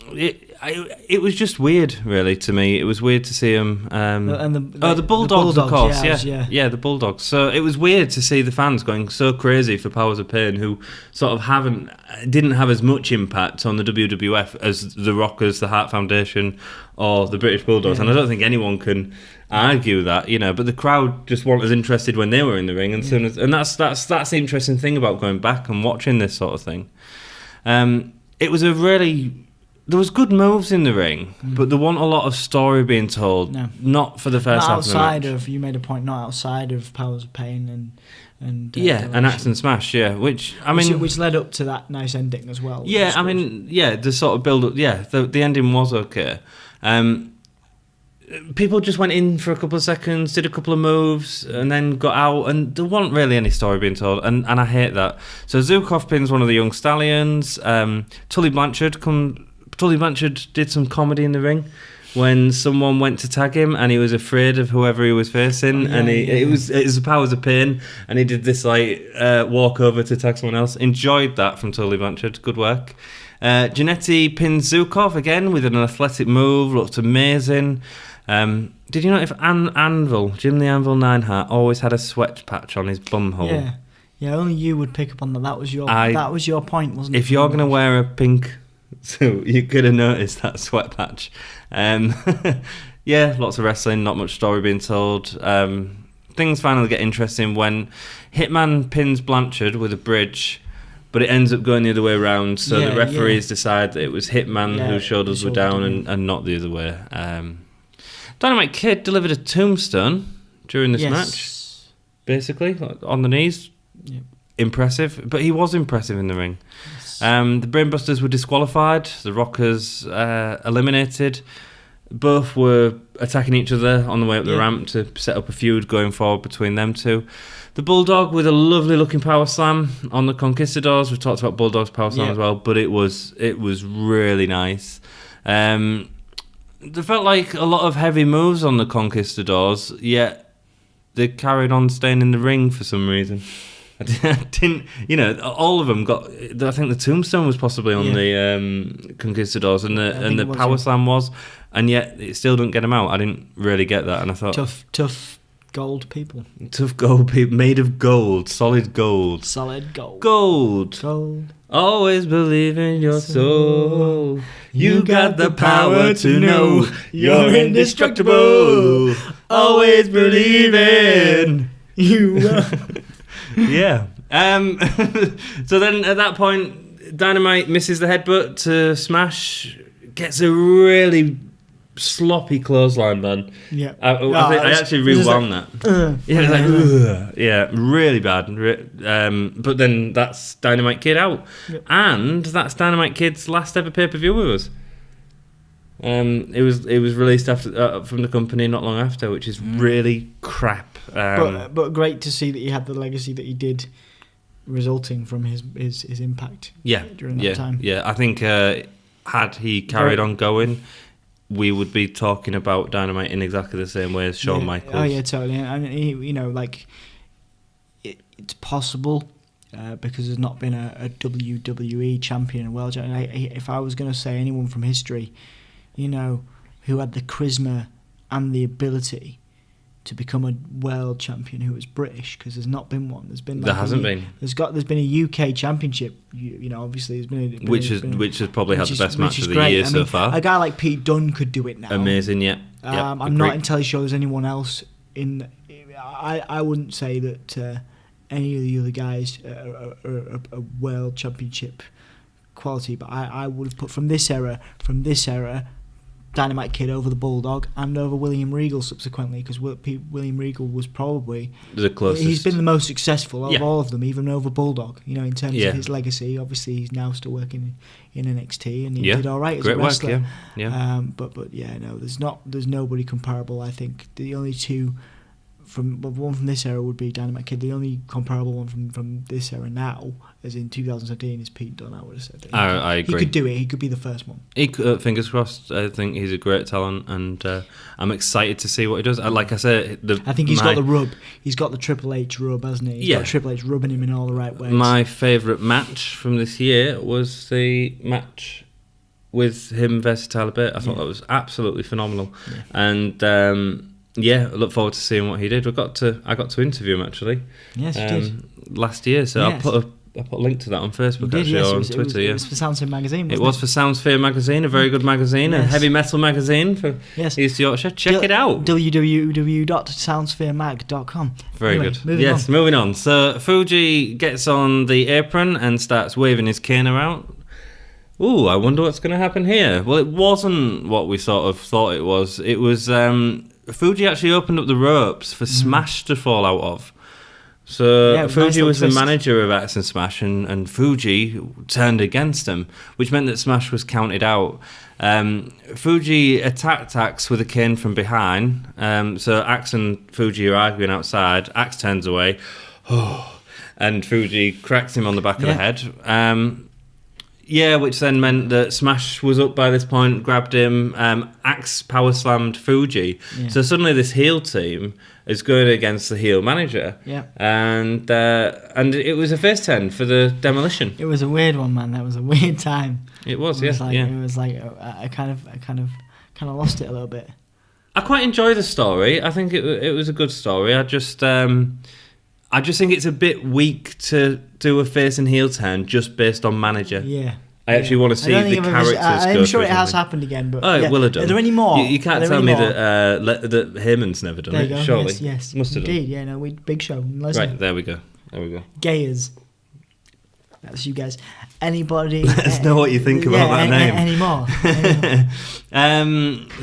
It was just weird, really, to me. It was weird to see him. The Bulldogs, of course, yeah, the Bulldogs. So it was weird to see the fans going so crazy for Powers of Pain, who sort of didn't have as much impact on the WWF as the Rockers, the Hart Foundation, or the British Bulldogs. Yeah. And I don't think anyone can argue that, But the crowd just weren't as interested when they were in the ring, and that's the interesting thing about going back and watching this sort of thing. It was there was good moves in the ring, but there wasn't a lot of story being told. No. Not for the first half of the match. You made a point, not outside of Powers of Pain and an Axe and Smash, which led up to that nice ending as well. The sort of build up, the ending was okay. People just went in for a couple of seconds, did a couple of moves, and then got out, and there wasn't really any story being told, and I hate that. So Zukov pins one of the Young Stallions. Tully Blanchard did some comedy in the ring when someone went to tag him, and he was afraid of whoever he was facing, it was the Powers of Pain, and he did this walk over to tag someone else. Enjoyed that from Tully Blanchard. Good work. Jennete pins Zukov again with an athletic move. Looked amazing. Did you know if Jim the Anvil Neidhart always had a sweat patch on his bum hole? Yeah. Only you would pick up on that. That was your point, wasn't it? If you're going to wear a pink suit, you could have noticed that sweat patch. Lots of wrestling, not much story being told. Things finally get interesting when Hitman pins Blanchard with a bridge, but it ends up going the other way around. So the referees decide that it was Hitman whose shoulders were down and not the other way. Dynamite Kid delivered a tombstone during this match, basically, on the knees. Yep. Impressive, but he was impressive in the ring. Yes. The Brainbusters were disqualified, the Rockers eliminated. Both were attacking each other on the way up the ramp to set up a feud going forward between them two. The Bulldog with a lovely looking power slam on the Conquistadors. We've talked about Bulldog's power slam as well, but it was really nice. There felt like a lot of heavy moves on the Conquistadors, yet they carried on staying in the ring for some reason. I didn't, all of them got. I think the Tombstone was possibly on the Conquistadors, and the power slam was, and yet it still didn't get them out. I didn't really get that, and I thought tough gold people, made of gold, solid gold, gold. Always believe in your soul. You got the power to know you're indestructible. Always believe in you. Yeah. So then at that point, Dynamite misses the headbutt to Smash, gets a really sloppy clothesline, man. Yeah. I actually rewound that. Really bad. But then that's Dynamite Kid out. Yep. And that's Dynamite Kid's last ever pay-per-view with us. It was released after from the company not long after, which is really crap. But great to see that he had the legacy that he did, resulting from his impact. During that time. Yeah, I think had he carried on going, we would be talking about Dynamite in exactly the same way as Shawn Michaels. Oh yeah, totally. I mean, it's possible. Because there's not been a WWE champion, world champion. If I was going to say anyone from history, who had the charisma and the ability to become a world champion who was British, because there's not been one. There hasn't been. There's been a UK championship. Obviously there's been which has probably had the best match of the year so far. A guy like Pete Dunne could do it now. Amazing, yeah. I'm not entirely sure there's anyone else in. I wouldn't say that any of the other guys are a world championship quality, but I would have put from this era. Dynamite Kid over the Bulldog and over William Regal subsequently, because William Regal was probably the closest. He's been the most successful of all of them, even over Bulldog. In terms of his legacy. Obviously, he's now still working in NXT, and he did all right as a wrestler. Work, But there's nobody comparable. I think the only two one from this era would be Dynamite Kid. The only comparable one from this era now, as in 2017, is Pete Dunne. I would have said. I agree. He could do it. He could be the first one. Fingers crossed. I think he's a great talent, and I'm excited to see what he does. Like I said, I think he's got the rub. He's got the Triple H rub, hasn't he? He's got Triple H rubbing him in all the right ways. My favourite match from this year was the match with him versus Tyler Bate. I thought that was absolutely phenomenal, and I look forward to seeing what he did. I got to interview him actually. Yes, you did last year. So I'll put a link to that on Facebook or on Twitter. It was for Soundsphere magazine. It was for Soundsphere magazine, a very good magazine, a heavy metal magazine for East Yorkshire. Check it out. www.soundspheremag.com. Very good. Moving on. So Fuji gets on the apron and starts waving his cane around. Ooh, I wonder what's going to happen here. Well, it wasn't what we sort of thought it was. It was Fuji actually opened up the ropes for Smash to fall out of. So Fuji was the manager of Axe and Smash, and Fuji turned against him, which meant that Smash was counted out. Fuji attacked Axe with a cane from behind. So Axe and Fuji are arguing outside. Axe turns away, and Fuji cracks him on the back of the head. Which then meant that Smash was up by this point, grabbed him, Axe power slammed Fuji. Yeah. So suddenly this heel team is going against the heel manager. Yeah. And it was a face turn for the Demolition. It was a weird one, man. That was a weird time. It was, It was like I kind of lost it a little bit. I quite enjoy the story. I think it was a good story. I just think it's a bit weak to do a face and heel turn just based on manager. Yeah. I actually want to see the characters. I'm sure it has happened again, but it will have done. Are there any more? You can't tell me that Heyman's never done it. Surely, yes, must have indeed. done. Yeah, no, big show. Right, there we go. Gayers. That's you guys. Anybody? Let us know what you think about that name. Any more?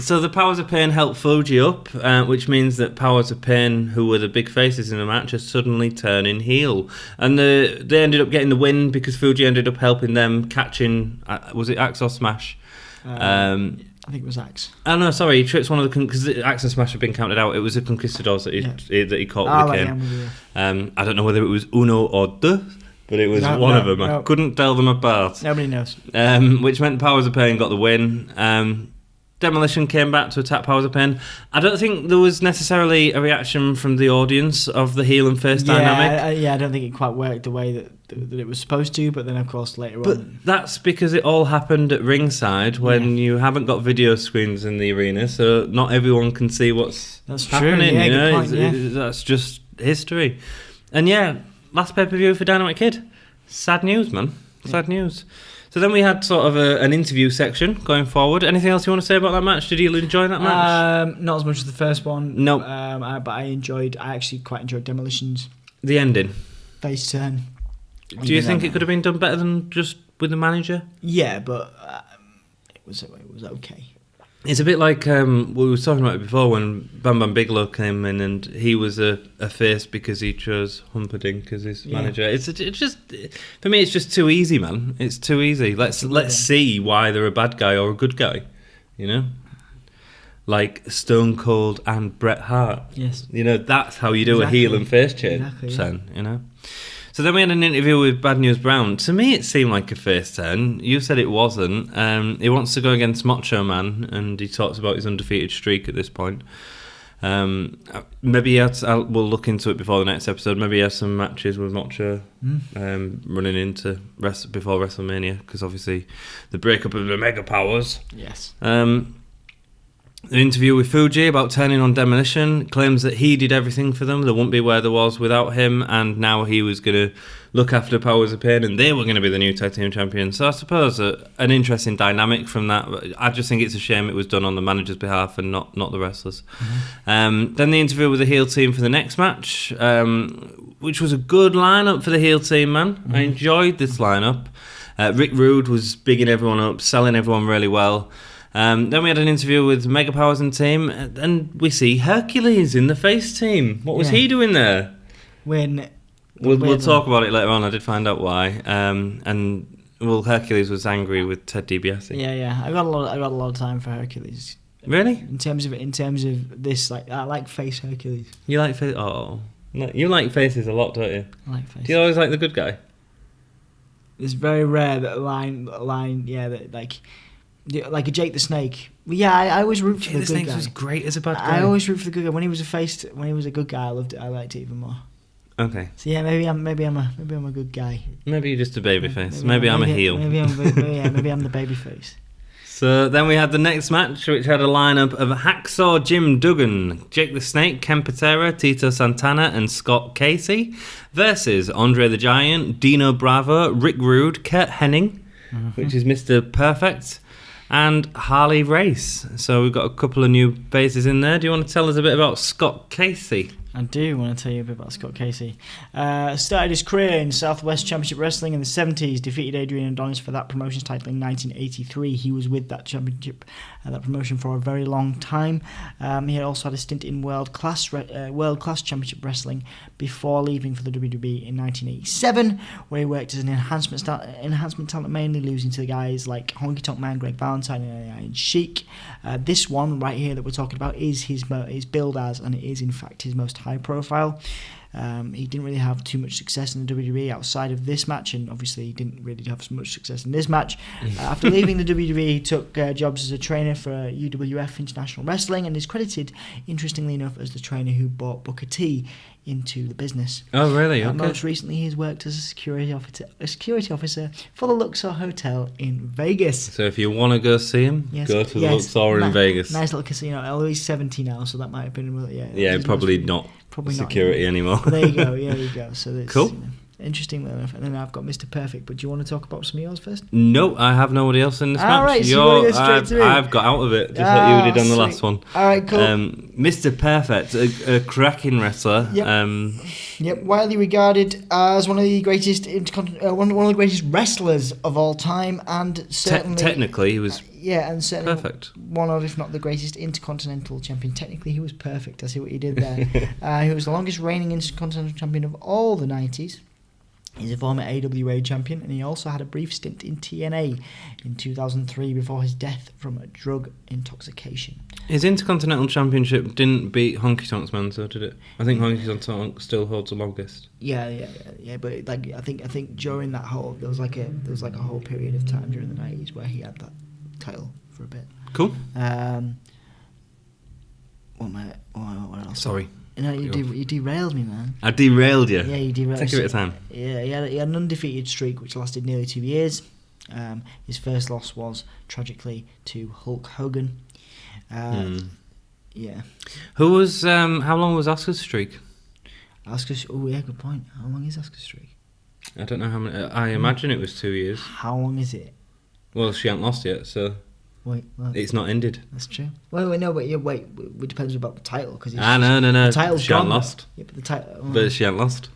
So the Powers of Pain helped Fuji up, which means that Powers of Pain, who were the big faces in the match, are suddenly turning heel. And they ended up getting the win because Fuji ended up helping them catching, was it Axe or Smash? I think it was Axe. Oh no, sorry, he trips one of the because Axe and Smash had been counted out. It was the Conquistadors that he caught with the cane. I don't know whether it was uno or deux. But it was one of them. I couldn't tell them apart. Nobody knows. Which meant Powers of Pain got the win. Demolition came back to attack Powers of Pain. I don't think there was necessarily a reaction from the audience of the heel and face dynamic. I don't think it quite worked the way that it was supposed to, but then of course later on. But that's because it all happened at ringside when you haven't got video screens in the arena, so not everyone can see what's happening. Yeah, you know? good point, that's just history. And last pay-per-view for Dynamite Kid. Sad news, man. Sad news. So then we had sort of an interview section going forward. Anything else you want to say about that match? Did you enjoy that match? Not as much as the first one. No. But I actually quite enjoyed Demolition's. The ending. Face turn. Do you think it could have been done better than just with the manager? Yeah, but it was okay. It's a bit like we were talking about it before when Bam Bam Bigelow came in and he was a face because he chose Humperdinck as his manager. It's just for me, it's just too easy, man. It's too easy. Let's see why they're a bad guy or a good guy, you know. Like Stone Cold and Bret Hart. Yes. You know, that's how you do a heel and face change, son. You know. So then we had an interview with Bad News Brown. To me, it seemed like a face turn. You said it wasn't. He wants to go against Macho Man, and he talks about his undefeated streak at this point. Maybe we'll look into it before the next episode. Maybe he has some matches with Macho running into before WrestleMania, because obviously the breakup of the Mega Powers. Yes. The interview with Fuji about turning on Demolition claims that he did everything for them. They wouldn't be where they was without him, and now he was going to look after Powers of Pain, and they were going to be the new tag team champions. So I suppose an interesting dynamic from that. I just think it's a shame it was done on the manager's behalf and not the wrestlers. Mm-hmm. Then the interview with the heel team for the next match, which was a good lineup for the heel team, man. Mm-hmm. I enjoyed this lineup. Rick Rude was bigging everyone up, selling everyone really well. Then we had an interview with Mega Powers and team, and we see Hercules in the face team. What was he doing there? We'll talk about it later on. I did find out why. Hercules was angry with Ted DiBiase. Yeah. I got a lot of time for Hercules. Really? In terms of this, like I like face Hercules. You like face? Oh, no, you like faces a lot, don't you? I like faces. Do you always like the good guy? It's very rare that a line, yeah, that like a Jake the Snake. Yeah, I always root for Jake the the good Snake guy. was great as a bad guy. I always root for the good guy. When he was a good guy, I loved it. I liked it even more. Okay. So yeah, maybe I'm a good guy. Maybe you're just a baby face. Maybe I'm a heel. Maybe I'm the baby face. So then we had the next match, which had a lineup of Hacksaw Jim Duggan, Jake the Snake, Ken Patera, Tito Santana, and Scott Casey, versus Andre the Giant, Dino Bravo, Rick Rude, Kurt Hennig, which is Mr. Perfect, and Harley Race. So we've got a couple of new faces in there. Do you want to tell us a bit about Scott Casey? I do want to tell you a bit about Scott Casey. Started his career in Southwest Championship Wrestling in the 70s, defeated Adrian Adonis for that promotion's title in 1983. He was with that promotion for a very long time. He also had a stint in World Class Championship Wrestling before leaving for the WWE in 1987, where he worked as an enhancement talent, mainly losing to guys like Honky Tonk Man, Greg Valentine, and Iron Sheik. This one right here that we're talking about is his billed as, and it is in fact his most high profile. He didn't really have too much success in the WWE outside of this match, and obviously he didn't really have much success in this match. After leaving the WWE, he took jobs as a trainer for UWF International Wrestling, and is credited, interestingly enough, as the trainer who brought Booker T into the business. Oh, really? Okay. Most recently, he's worked as a security officer for the Luxor Hotel in Vegas. So if you want to go see him, go to the Luxor in Vegas. Nice little casino. Although he's 70 now, so that might have been probably not security anymore. There you go. Yeah, there you go. So that's cool. Interesting enough. And then I've got Mr. Perfect. But do you want to talk about some of yours first? No, I have nobody else in this match. All right, so you want to go straight through. I've got out of it, just like you did on the last one. All right, cool. Mr. Perfect, a cracking wrestler. Yep. Widely regarded as one of the greatest one of the greatest wrestlers of all time, and certainly technically he was. And certainly perfect. One of, if not the greatest intercontinental champion. Technically, he was perfect. I see what you did there. He was the longest reigning intercontinental champion of all the 90s. He's a former AWA champion, and he also had a brief stint in TNA in 2003 before his death from drug intoxication. His Intercontinental Championship didn't beat Honky Tonk Man, so did it? I think Honky Tonk still holds the longest. Yeah. But like, I think during that whole there was like a whole period of time during the 90s where he had that title for a bit. Cool. What else? Sorry. You derailed me, man. I derailed you. Yeah, you derailed. Take a bit of time. Yeah, he had an undefeated streak which lasted nearly 2 years. His first loss was tragically to Hulk Hogan. Yeah. Who was? How long was Asuka's streak? Asuka's. Oh yeah, good point. How long is Asuka's streak? I don't know how many. I imagine it was 2 years. How long is it? Well, she hasn't lost yet, so. Wait, what? It's not ended. That's true. Wait. It depends about the title because. No. The title's she hasn't gone. lost. Yeah, but the title. But she hasn't lost.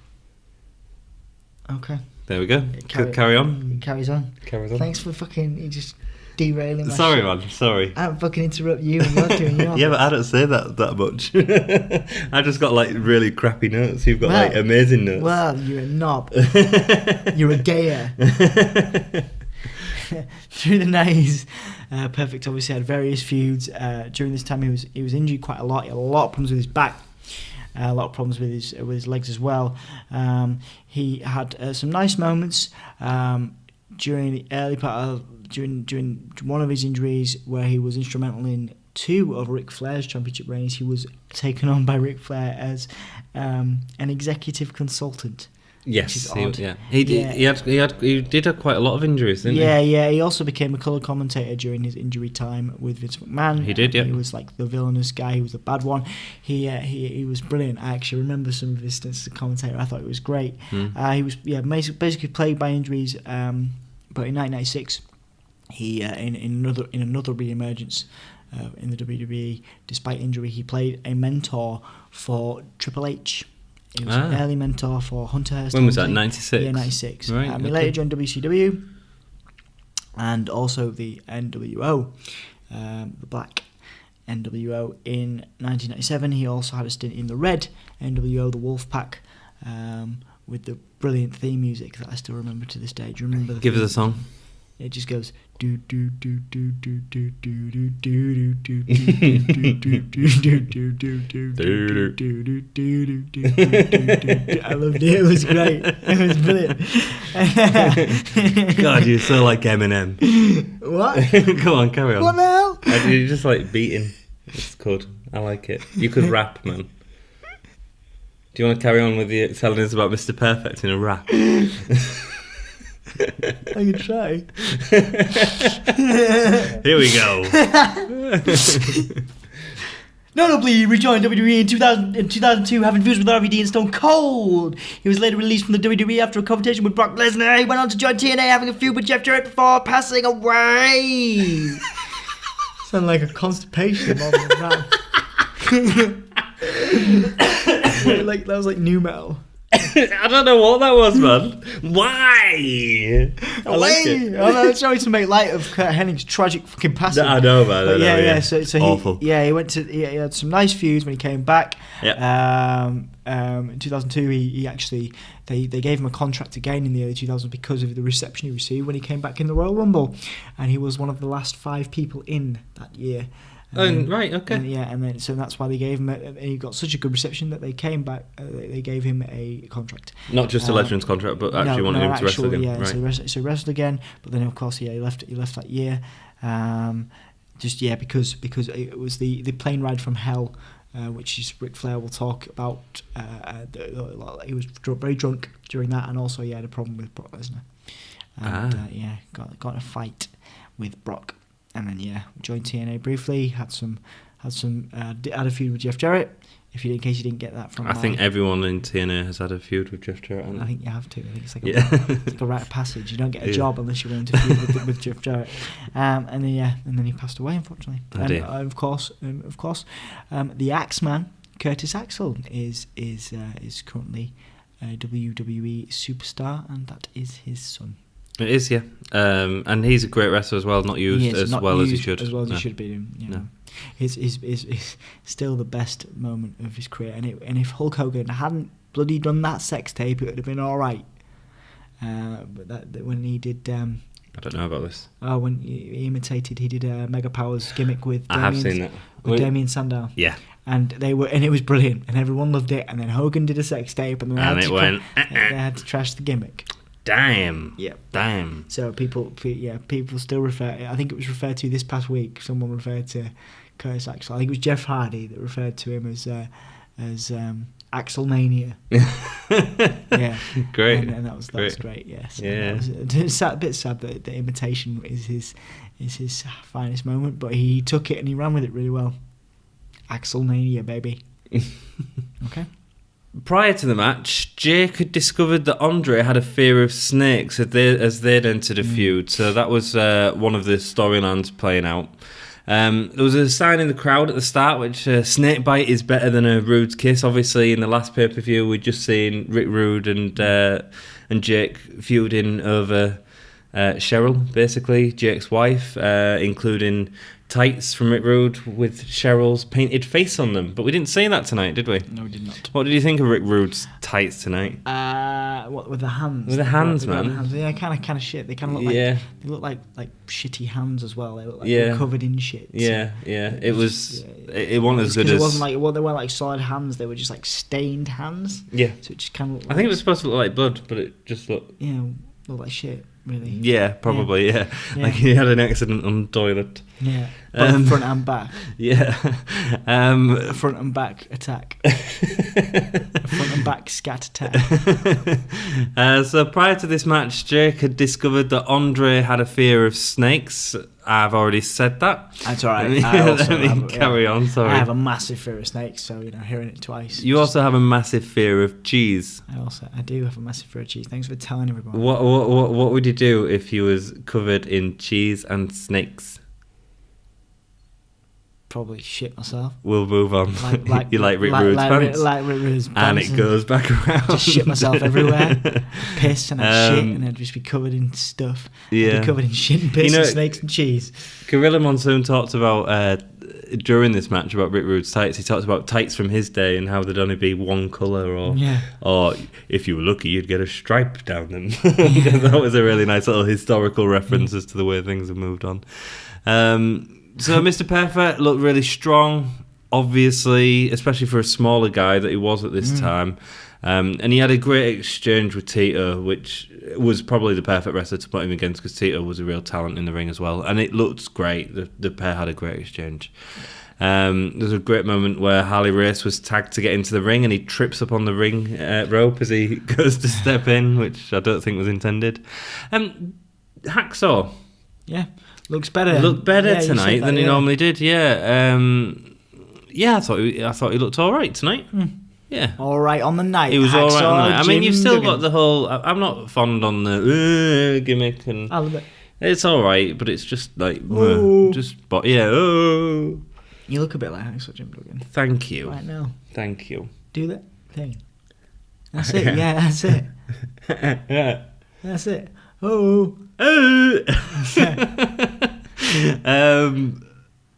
Okay. There we go. Carry on. It carries on. Thanks for fucking just derailing. Sorry, man. Sorry. I don't fucking interrupt you when you're doing your. Yeah, but I don't say that much. I just got like really crappy notes. You've got like amazing notes. Well, you're a knob. You're a gayer. Through the 90s, Perfect obviously had various feuds. During this time, he was injured quite a lot. He had a lot of problems with his back, a lot of problems with his legs as well. He had some nice moments during the early part of during one of his injuries, where he was instrumental in 2 of Ric Flair's championship reigns. He was taken on by Ric Flair as an executive consultant. Yes, he did have quite a lot of injuries, didn't he? Yeah. He also became a colour commentator during his injury time with Vince McMahon. He did, yeah. He was like the villainous guy. He was the bad one. He was brilliant. I actually remember some of his stints as a commentator. I thought it was great. He was basically plagued by injuries. But in 1996, he in another re-emergence in the WWE, despite injury, he played a mentor for Triple H. He was an early mentor for Hunter Hearst. When was that? 96? Yeah, 96. Right, He later joined WCW and also the NWO, the Black NWO in 1997. He also had a stint in the Red NWO, the Wolfpack, with the brilliant theme music that I still remember to this day. Do you remember? Give us a song. It just goes do do do do do do do do do do do do do do do. I loved it. It was great. It was brilliant. God, you're so like Eminem. What? Go on, carry on. What the hell? You're just like beating. It's good. I like it. You could rap, man. Do you want to carry on with you telling us about Mr. Perfect in a rap? I can try. Here we go. Notably rejoined WWE in 2002, having feuds with RVD and Stone Cold. He was later released from the WWE after a confrontation with Brock Lesnar. He went on to join TNA, having a feud with Jeff Jarrett before passing away. Sound like a constipation on the rap. Like that was like new metal. I don't know what that was, man. Why? I like it. I'm sorry to make light of Kurt Hennig's tragic fucking passing. I know, man. But yeah. So awful. He had some nice feuds when he came back. Yep. In 2002, he actually they gave him a contract again in the early 2000s because of the reception he received when he came back in the Royal Rumble, and he was one of the last 5 people in that year. Right, okay. And then so that's why they gave him. And he got such a good reception that they came back. They gave him a contract, not just a Legends contract, but actually wanted him to wrestle again. Yeah, right. so wrestled again. But then of course, he left that year. Because it was the plane ride from hell, which is Ric Flair will talk about. He was very drunk during that, and also he had a problem with Brock Lesnar. And got in a fight with Brock. And then joined TNA briefly. Had a feud with Jeff Jarrett. In case you didn't get that from. I think everyone in TNA has had a feud with Jeff Jarrett. I think you have to. I think it's like a rite of passage. You don't get a job unless you're willing to feud with Jeff Jarrett. And then he passed away, unfortunately. Of course, the Axeman, Curtis Axel, is currently a WWE superstar, and that is his son. It is, yeah. And he's a great wrestler as well, not used as well as he should. As well as he should be doing. No. It's still the best moment of his career. And if Hulk Hogan hadn't bloody done that sex tape, it would have been all right. But that when he did... I don't know about this. Oh, when he did a Mega Powers gimmick with Damien, I have seen that. With Damien Sandow. Yeah. And it was brilliant, and everyone loved it. And then Hogan did a sex tape, and they had to trash the gimmick. Damn. Yeah. Damn. So people still refer. I think it was referred to this past week. Someone referred to Curtis Axel. I think it was Jeff Hardy that referred to him as Axelmania. Yeah. Great. And that was great. Yes. Yeah. It's a bit sad that the imitation is his finest moment, but he took it and he ran with it really well. Axelmania, baby. Okay. Prior to the match, Jake had discovered that Andre had a fear of snakes as they'd entered a feud, so that was one of the storylines playing out. There was a sign in the crowd at the start, which snake bite is better than a Rude's kiss. Obviously, in the last pay-per-view, we'd just seen Rick Rude and Jake feuding over Cheryl, basically, Jake's wife, including tights from Rick Rude with Cheryl's painted face on them. But we didn't see that tonight, did we? No, we did not. What did you think of Rick Rude's tights tonight? What with the hands? With the hands, man. The hands. Yeah, kind of shit. They kind of look like they look like shitty hands as well. They look like they're covered in shit. Yeah. It was. It wasn't as good as. It wasn't like they weren't like solid hands. They were just like stained hands. Yeah. So it just kind of. I think it was supposed to look like blood, but it just looked. Yeah, looked like shit. Really? Yeah, probably. Yeah. Like he had an accident on the toilet. Yeah. Front and back. Yeah. Front and back attack. Front and back scat attack. So prior to this match, Jake had discovered that Andre had a fear of snakes. I've already said that. That's all right. Carry on. Sorry. I have a massive fear of snakes, so hearing it twice. You also have a massive fear of cheese. I do have a massive fear of cheese. Thanks for telling everyone. What would you do if you was covered in cheese and snakes? probably shit myself. We'll move on. You like Rick Rude's pants? Like Rick Rude's pants. And it goes back around. Just shit myself everywhere. Piss and I'd shit and I'd just be covered in stuff. Yeah. I'd be covered in shit and piss and snakes and cheese. Gorilla Monsoon talked about, during this match, about Rick Rude's tights. He talked about tights from his day and how they'd only be one colour, or if you were lucky, you'd get a stripe down them. That was a really nice little historical reference as to the way things have moved on. So Mr. Perfect looked really strong, obviously, especially for a smaller guy that he was at this time. And he had a great exchange with Tito, which was probably the perfect wrestler to put him against, because Tito was a real talent in the ring as well. And it looked great. The pair had a great exchange. There was a great moment where Harley Race was tagged to get into the ring, and he trips up on the ring rope as he goes to step in, which I don't think was intended. Hacksaw. Yeah. Looks better. Looked better tonight than he normally did. Yeah, I thought he looked all right tonight. Yeah, all right on the night. He was all right on the night. I mean, you've still got the whole. I'm not fond on the gimmick, and I love it. It's all right, but it's just like but yeah. You look a bit like Hacksaw Jim Duggan. Thank you. Right now. Thank you. Do that thing. That's it. Yeah, that's it. Yeah. That's it.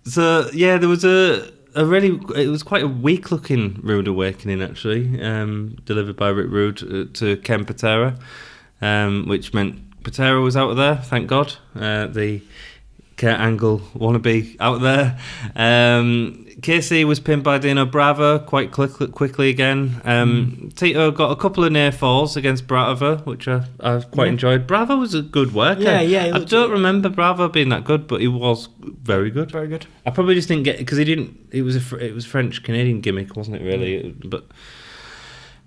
So yeah, there was it was quite a weak looking Rude Awakening actually, delivered by Rick Rude to Ken Patera, which meant Patera was out of there, thank God. The Kurt Angle wannabe out there. Casey was pinned by Dino Bravo quite quickly again. Tito got a couple of near falls against Bravo, which I quite enjoyed. Bravo was a good worker. Yeah. I don't remember Bravo being that good, but he was very good. Very good. I probably just didn't get, because he didn't. It was French Canadian gimmick, wasn't it? Really, but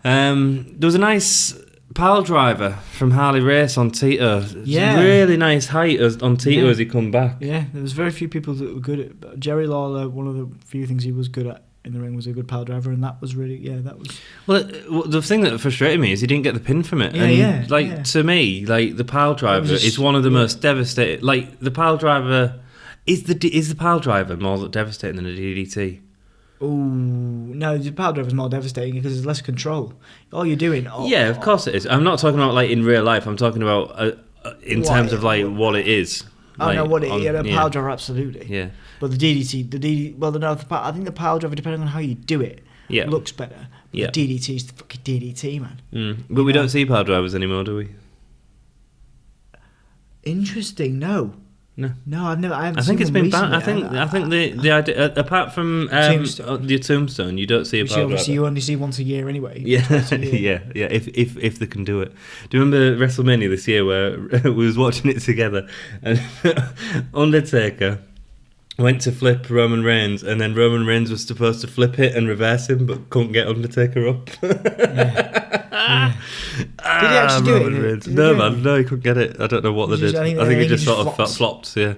there was a nice pile driver from Harley Race on Tito. Yeah, really nice height on Tito as he come back. Yeah, there was very few people that were good at. Jerry Lawler, one of the few things he was good at in the ring was a good pile driver, and that was really that was. Well, the thing that frustrated me is he didn't get the pin from it. To me, like the pile driver is one of the most devastating. Like the pile driver is the pile driver more devastating than a DDT. Oh no, the pile driver is more devastating because there's less control. All you're doing. Yeah, of course it is. I'm not talking about like in real life. I'm talking about in terms of like what it is. I know what it is. A pile driver, absolutely. Yeah. But the DDT, I think the pile driver, depending on how you do it, looks better. The DDT is the fucking DDT, man. But we don't see pile drivers anymore, do we? Interesting. No, I've never. I think it's been banned. I think the idea, apart from the tombstone, you don't see a pile driver. You only see once a year anyway. Yeah, yeah. If they can do it. Do you remember WrestleMania this year where we was watching it together and Undertaker went to flip Roman Reigns, and then Roman Reigns was supposed to flip it and reverse him, but couldn't get Undertaker up. Did he actually do it? No, he couldn't get it. I don't know what they did. I think it just sort of flopped. Yeah,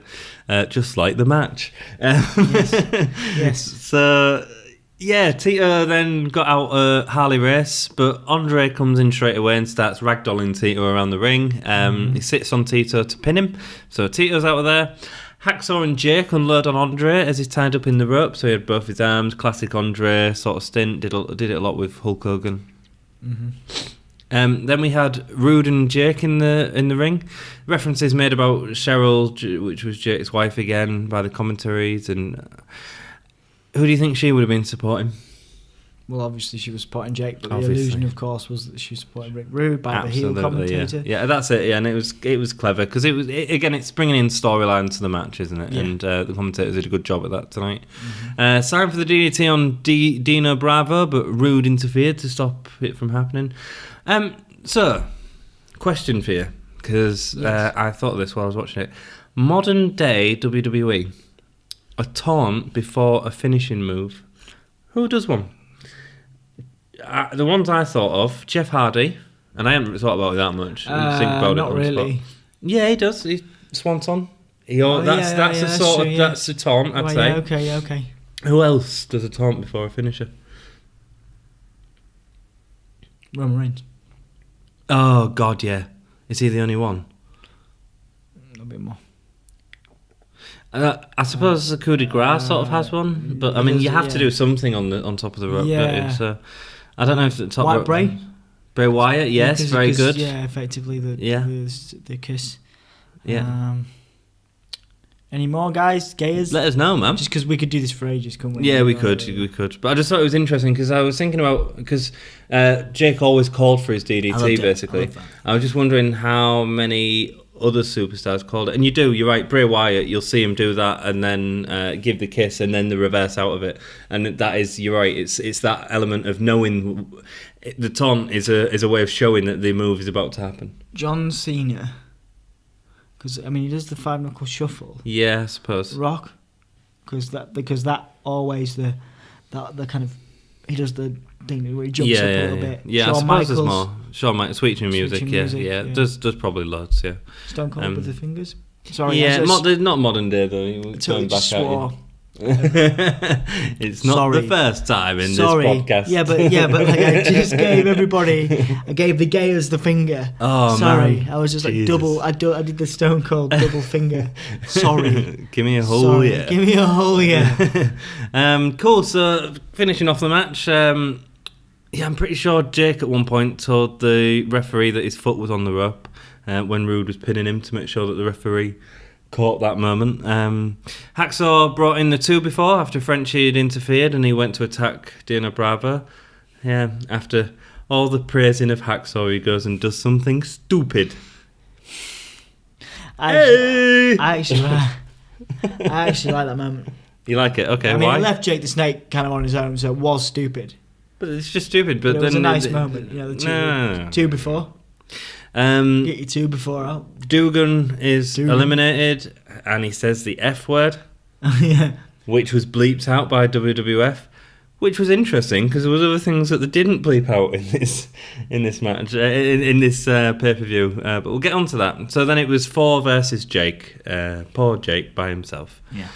just like the match. Yes. So Tito then got out Harley Race, but Andre comes in straight away and starts ragdolling Tito around the ring. He sits on Tito to pin him. So Tito's out of there. Hacksaw and Jake unload on Andre as he's tied up in the rope, so he had both his arms. Classic Andre sort of stint. Did it a lot with Hulk Hogan. Then we had Rude and Jake in the ring. References made about Cheryl, which was Jake's wife again, by the commentaries. And who do you think she would have been supporting? Well, obviously she was supporting Jake, but the illusion, of course, was that she was supporting Rick Rude by the heel commentator. Yeah, that's it. Yeah, and it was clever because it's bringing in storyline to the match, isn't it? Yeah. And the commentators did a good job at that tonight. Sign for the DDT on Dino Bravo, but Rude interfered to stop it from happening. So, question for you, because I thought of this while I was watching it. Modern day WWE, a taunt before a finishing move. Who does one? The ones I thought of, Jeff Hardy, and I haven't thought about it that much. Not really. Yeah, he does. Swanton. That's a taunt, I'd say. Okay. Who else does a taunt before a finisher? Roman Reigns. Oh God, yeah. Is he the only one? A bit more. I suppose the coup de grace sort of has one, but I mean, you have to do something on top of the rope. Yeah. So I don't know if the top rope. Bray Wyatt, yes, very good. Yeah, effectively the kiss. Yeah. Any more guys, gayers? Let us know, man. Just because we could do this for ages, couldn't we? Yeah, we could. But I just thought it was interesting because I was thinking about, because Jake always called for his DDT, basically. I was just wondering how many other superstars called it. And you're right, Bray Wyatt, you'll see him do that and then give the kiss and then the reverse out of it. And that is, you're right, it's that element of knowing the taunt is a way of showing that the move is about to happen. John Cena. Because I mean, he does the 5-knuckle shuffle. Yeah, I suppose. Rock, because that always the kind of, he does the thing where he jumps up a little bit. Yeah, Shawn I suppose Michaels, there's more. Shawn Michaels, Sweet Music. Yeah. Does probably loads. Yeah. Stone Cold with the fingers. Sorry. Yeah, not modern day though. He was going back swore. at you. It's not the first time in this podcast. Yeah, but like, I just gave I gave the gayers the finger. Oh, sorry, man. I was just like double. I did the Stone Cold double finger. Sorry. Give me a hole, yeah. Give me a hole, yeah. Cool. So finishing off the match. Yeah, I'm pretty sure Jake at one point told the referee that his foot was on the rope when Rude was pinning him to make sure that the referee caught that moment. Hacksaw brought in the 2 before after Frenchie had interfered and he went to attack Dino Bravo. Yeah, after all the praising of Hacksaw, he goes and does something stupid. I actually like that moment. You like it? Okay, I mean, why? it left Jake the Snake kind of on his own, so it was stupid. But it's just stupid. But it was a nice moment. You know, the two before. Get your 2 before out. Dugan is eliminated and he says the F word, which was bleeped out by WWF, which was interesting because there was other things that they didn't bleep out in this match, in this pay-per-view, but we'll get on to that. So then it was 4 versus Jake, poor Jake by himself. Yeah.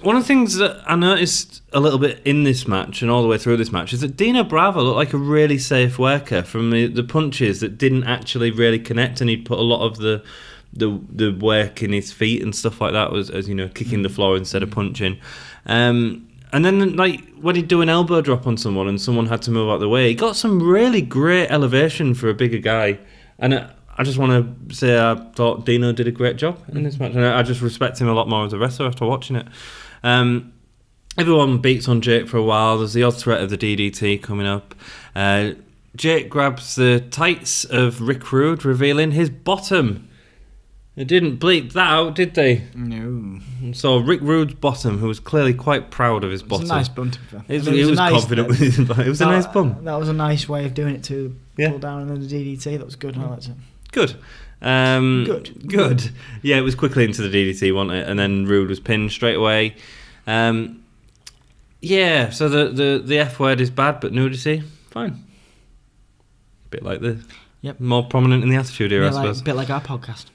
One of the things that I noticed a little bit in this match and all the way through this match is that Dino Bravo looked like a really safe worker from the punches that didn't actually really connect, and he'd put a lot of the work in his feet and stuff like that, was, as you know, kicking the floor instead of punching. And then, like, when he'd do an elbow drop on someone and someone had to move out of the way, he got some really great elevation for a bigger guy. And I just want to say I thought Dino did a great job in this match, and I just respect him a lot more as a wrestler after watching it. Everyone beats on Jake for a while. There's the odd threat of the DDT coming up. Jake grabs the tights of Rick Rude, revealing his bottom. They didn't bleep that out, did they? No. So Rick Rude's bottom, who was clearly quite proud of his bottom. It was a nice bum, to be fair. He was nice, confident with his bottom. It was a nice bum. That was a nice way of doing it too. Pull down and then the DDT. That was good. I liked it. Good. Good. Yeah, it was quickly into the DDT, wasn't it? And then Rude was pinned straight away. Yeah, so the F word is bad, but nudity, fine. Bit like this. Yep. More prominent in the Attitude Era, I suppose. A bit like our podcast.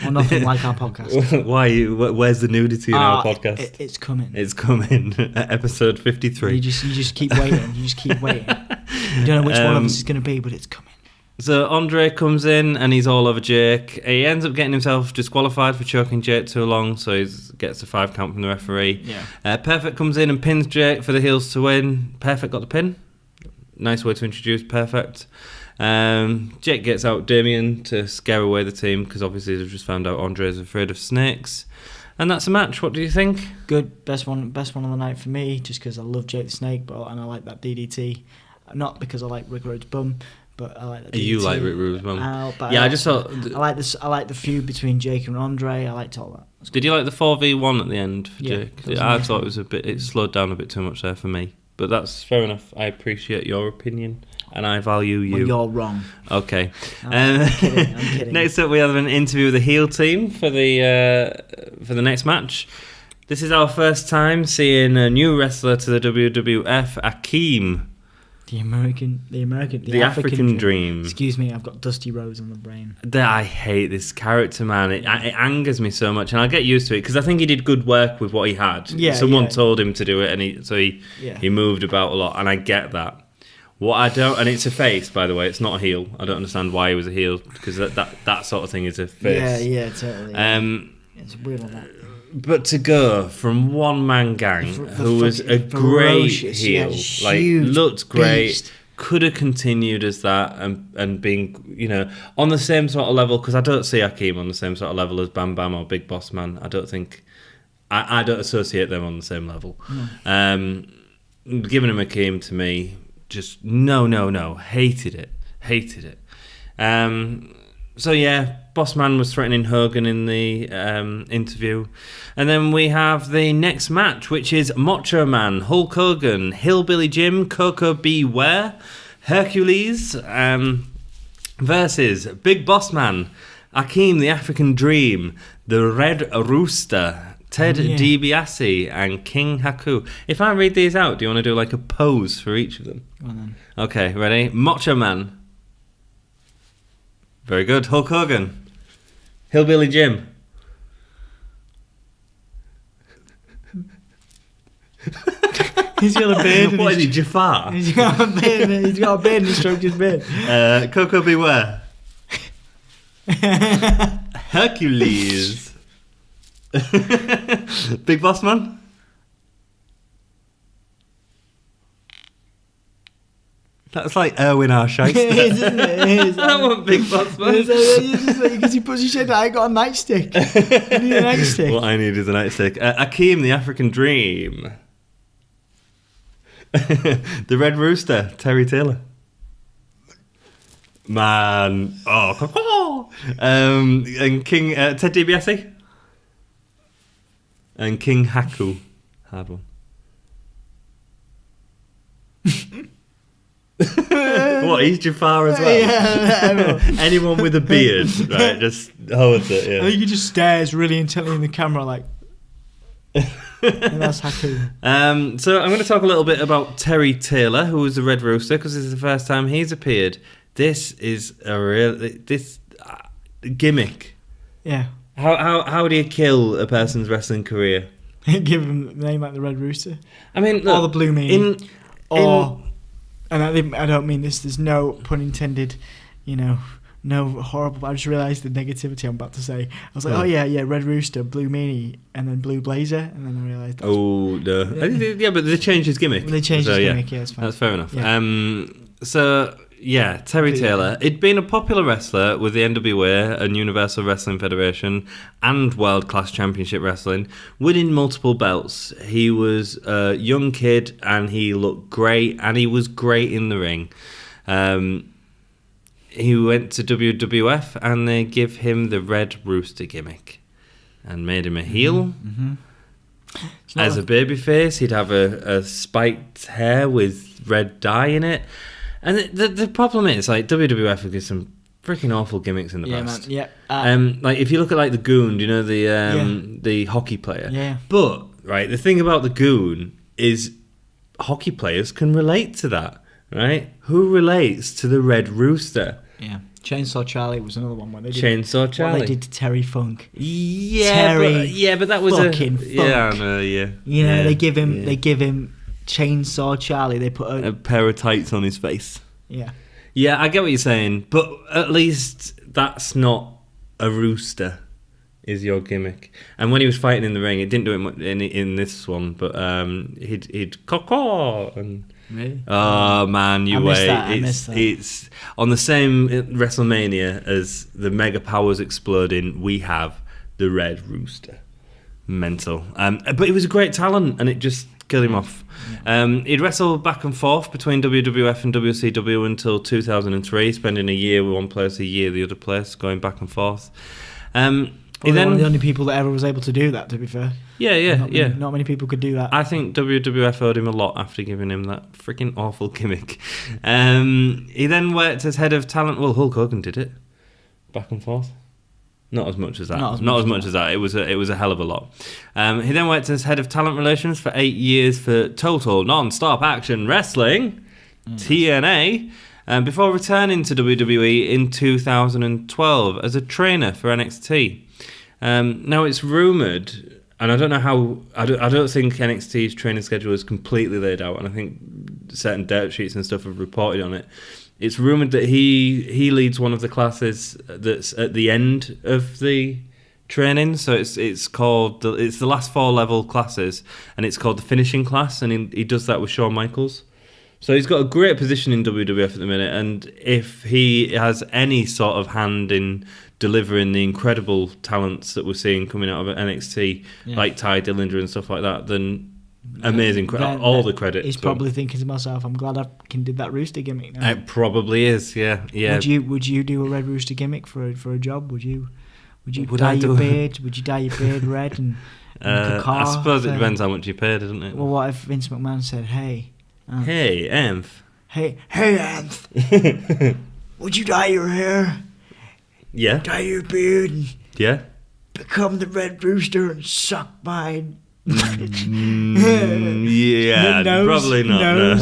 Or nothing like our podcast. Why? Where's the nudity in our podcast? It's coming. It's coming. Episode 53. You just keep waiting. You don't know which one of us is going to be, but it's coming. So Andre comes in and he's all over Jake. He ends up getting himself disqualified for choking Jake too long, so he gets a 5 count from the referee. Yeah. Perfect comes in and pins Jake for the heels to win. Perfect got the pin. Nice way to introduce Perfect. Jake gets out Damien to scare away the team because obviously they've just found out Andre's afraid of snakes. And that's a match. What do you think? Good. Best one of the night for me, just because I love Jake the Snake, and I like that DDT. Not because I like Rick Rude's bum. But I like that. You like Rick Rude's bum? I just thought I like this. I like the feud between Jake and Andre. I liked all that. Did you like the 4v1 at the end for Jake? I nice thought it was it slowed down a bit too much there for me. But that's fair enough. I appreciate your opinion and I value you. Well, you're wrong. Okay. I'm kidding. Next up, we have an interview with the heel team for the next match. This is our first time seeing a new wrestler to the WWF, Akeem. The African Dream. Excuse me, I've got Dusty Rhodes on the brain. I hate this character, man. It angers me so much, and I'll get used to it because I think he did good work with what he had. Someone told him to do it, and he moved about a lot, and I get that. What I don't, and it's a face, by the way. It's not a heel. I don't understand why he was a heel because that sort of thing is a face. Yeah, totally. It's weird on that. But to go from one-man gang who was a great heel, like looked great, beast. Could have continued as that and being, on the same sort of level, because I don't see Hakeem on the same sort of level as Bam Bam or Big Boss Man. I don't think... I don't associate them on the same level. Giving him Hakeem, to me, just no. Hated it. So yeah, Boss Man was threatening Hogan in the interview. And then we have the next match, which is Macho Man, Hulk Hogan, Hillbilly Jim, Coco Beware, Hercules, versus Big Boss Man, Hakeem the African Dream, the Red Rooster, Ted DiBiase, and King Haku. If I read these out, do you want to do like a pose for each of them? Well, then. Okay, ready? Macho Man. Very good. Hulk Hogan. Hillbilly Jim. He's got a beard. What is he, Jafar? He's got a beard and he stroked his beard. Coco Beware. Hercules. Big Boss Man. That's like Owen Hart. It is, isn't it? It is. I want Big Boss Man. Because he puts his head down, I got a nightstick. I need a nightstick. What I need is a nightstick. Hakeem the African Dream. The Red Rooster, Terry Taylor. Man. Oh. And King Ted DiBiase. And King Haku. Hard one. What, he's Jafar as well? Yeah. Anyone with a beard, right, just holds it, yeah. I think he just stares really intently in the camera like... And that's Haku. So I'm going to talk a little bit about Terry Taylor, who was the Red Rooster, because this is the first time he's appeared. This is a real... gimmick. Yeah. How do you kill a person's wrestling career? Give him a name like the Red Rooster. I mean, look, or the Blue Meanie. And I don't mean this, there's no pun intended, no horrible, I just realised the negativity I'm about to say. I was like, Red Rooster, Blue Meanie, and then Blue Blazer, and then I realised that's... Oh, no. Yeah, but they changed his gimmick. They changed his gimmick, yeah, it's fine. That's fair enough. Yeah. Terry Taylor. He'd been a popular wrestler with the NWA and Universal Wrestling Federation and World Class Championship Wrestling, winning multiple belts. He was a young kid and he looked great, and he was great in the ring. He went to WWF and they give him the Red Rooster gimmick and made him a heel. Mm-hmm. As a babyface, he'd have a spiked hair with red dye in it. And the problem is, like, WWF have got some freaking awful gimmicks in the past. Man. Yeah. Like, if you look at, like, the Goon, do you know the hockey player? Yeah. But, right, the thing about the Goon is hockey players can relate to that, right? Who relates to the Red Rooster? Yeah. Chainsaw Charlie was another one where they did Chainsaw Charlie. What they did to Terry Funk. Yeah, but that was fucking Funk. Yeah, I know, yeah. They give him Chainsaw Charlie. They put a pair of tights on his face. Yeah. Yeah, I get what you're saying, but at least that's not a rooster, is your gimmick. And when he was fighting in the ring, it didn't do it much in this one, but he'd caw and... Really? Oh man, you wait! I missed that. It's on the same WrestleMania as the Mega Powers exploding. We have the Red Rooster, mental. But he was a great talent, and it just killed him off. Yeah. He'd wrestle back and forth between WWF and WCW until 2003, spending a year with one place, a year the other place, going back and forth. One of the only people that ever was able to do that, to be fair. Not many people could do that. I think WWF owed him a lot after giving him that freaking awful gimmick. He then worked as head of talent. Well, Hulk Hogan did it. Back and forth. Not as much as that. Not as much as that. It was a hell of a lot. He then worked as head of talent relations for 8 years for Total Non-Stop Action Wrestling, TNA, before returning to WWE in 2012 as a trainer for NXT. Now it's rumoured, and I don't know how. I don't think NXT's training schedule is completely laid out, and I think certain dirt sheets and stuff have reported on it. It's rumoured that he leads one of the classes that's at the end of the training. So it's called it's the last 4 level classes, and it's called the finishing class, and he does that with Shawn Michaels. So he's got a great position in WWF at the minute, and if he has any sort of hand in delivering the incredible talents that we're seeing coming out of NXT, like Ty Dillinger and stuff like that, then amazing. All the credit. He's probably thinking to myself, I'm glad I can do that rooster gimmick now. It probably is, yeah. Would you do a red rooster gimmick for a job? Would you dye your beard? Would you dye your beard red and I suppose it depends how much you paid, doesn't it? Well, what if Vince McMahon said, "Hey, Amph. Hey, Amph. Would you dye your hair? Yeah. Dye your beard and become the Red Rooster and suck my yeah, probably not. No.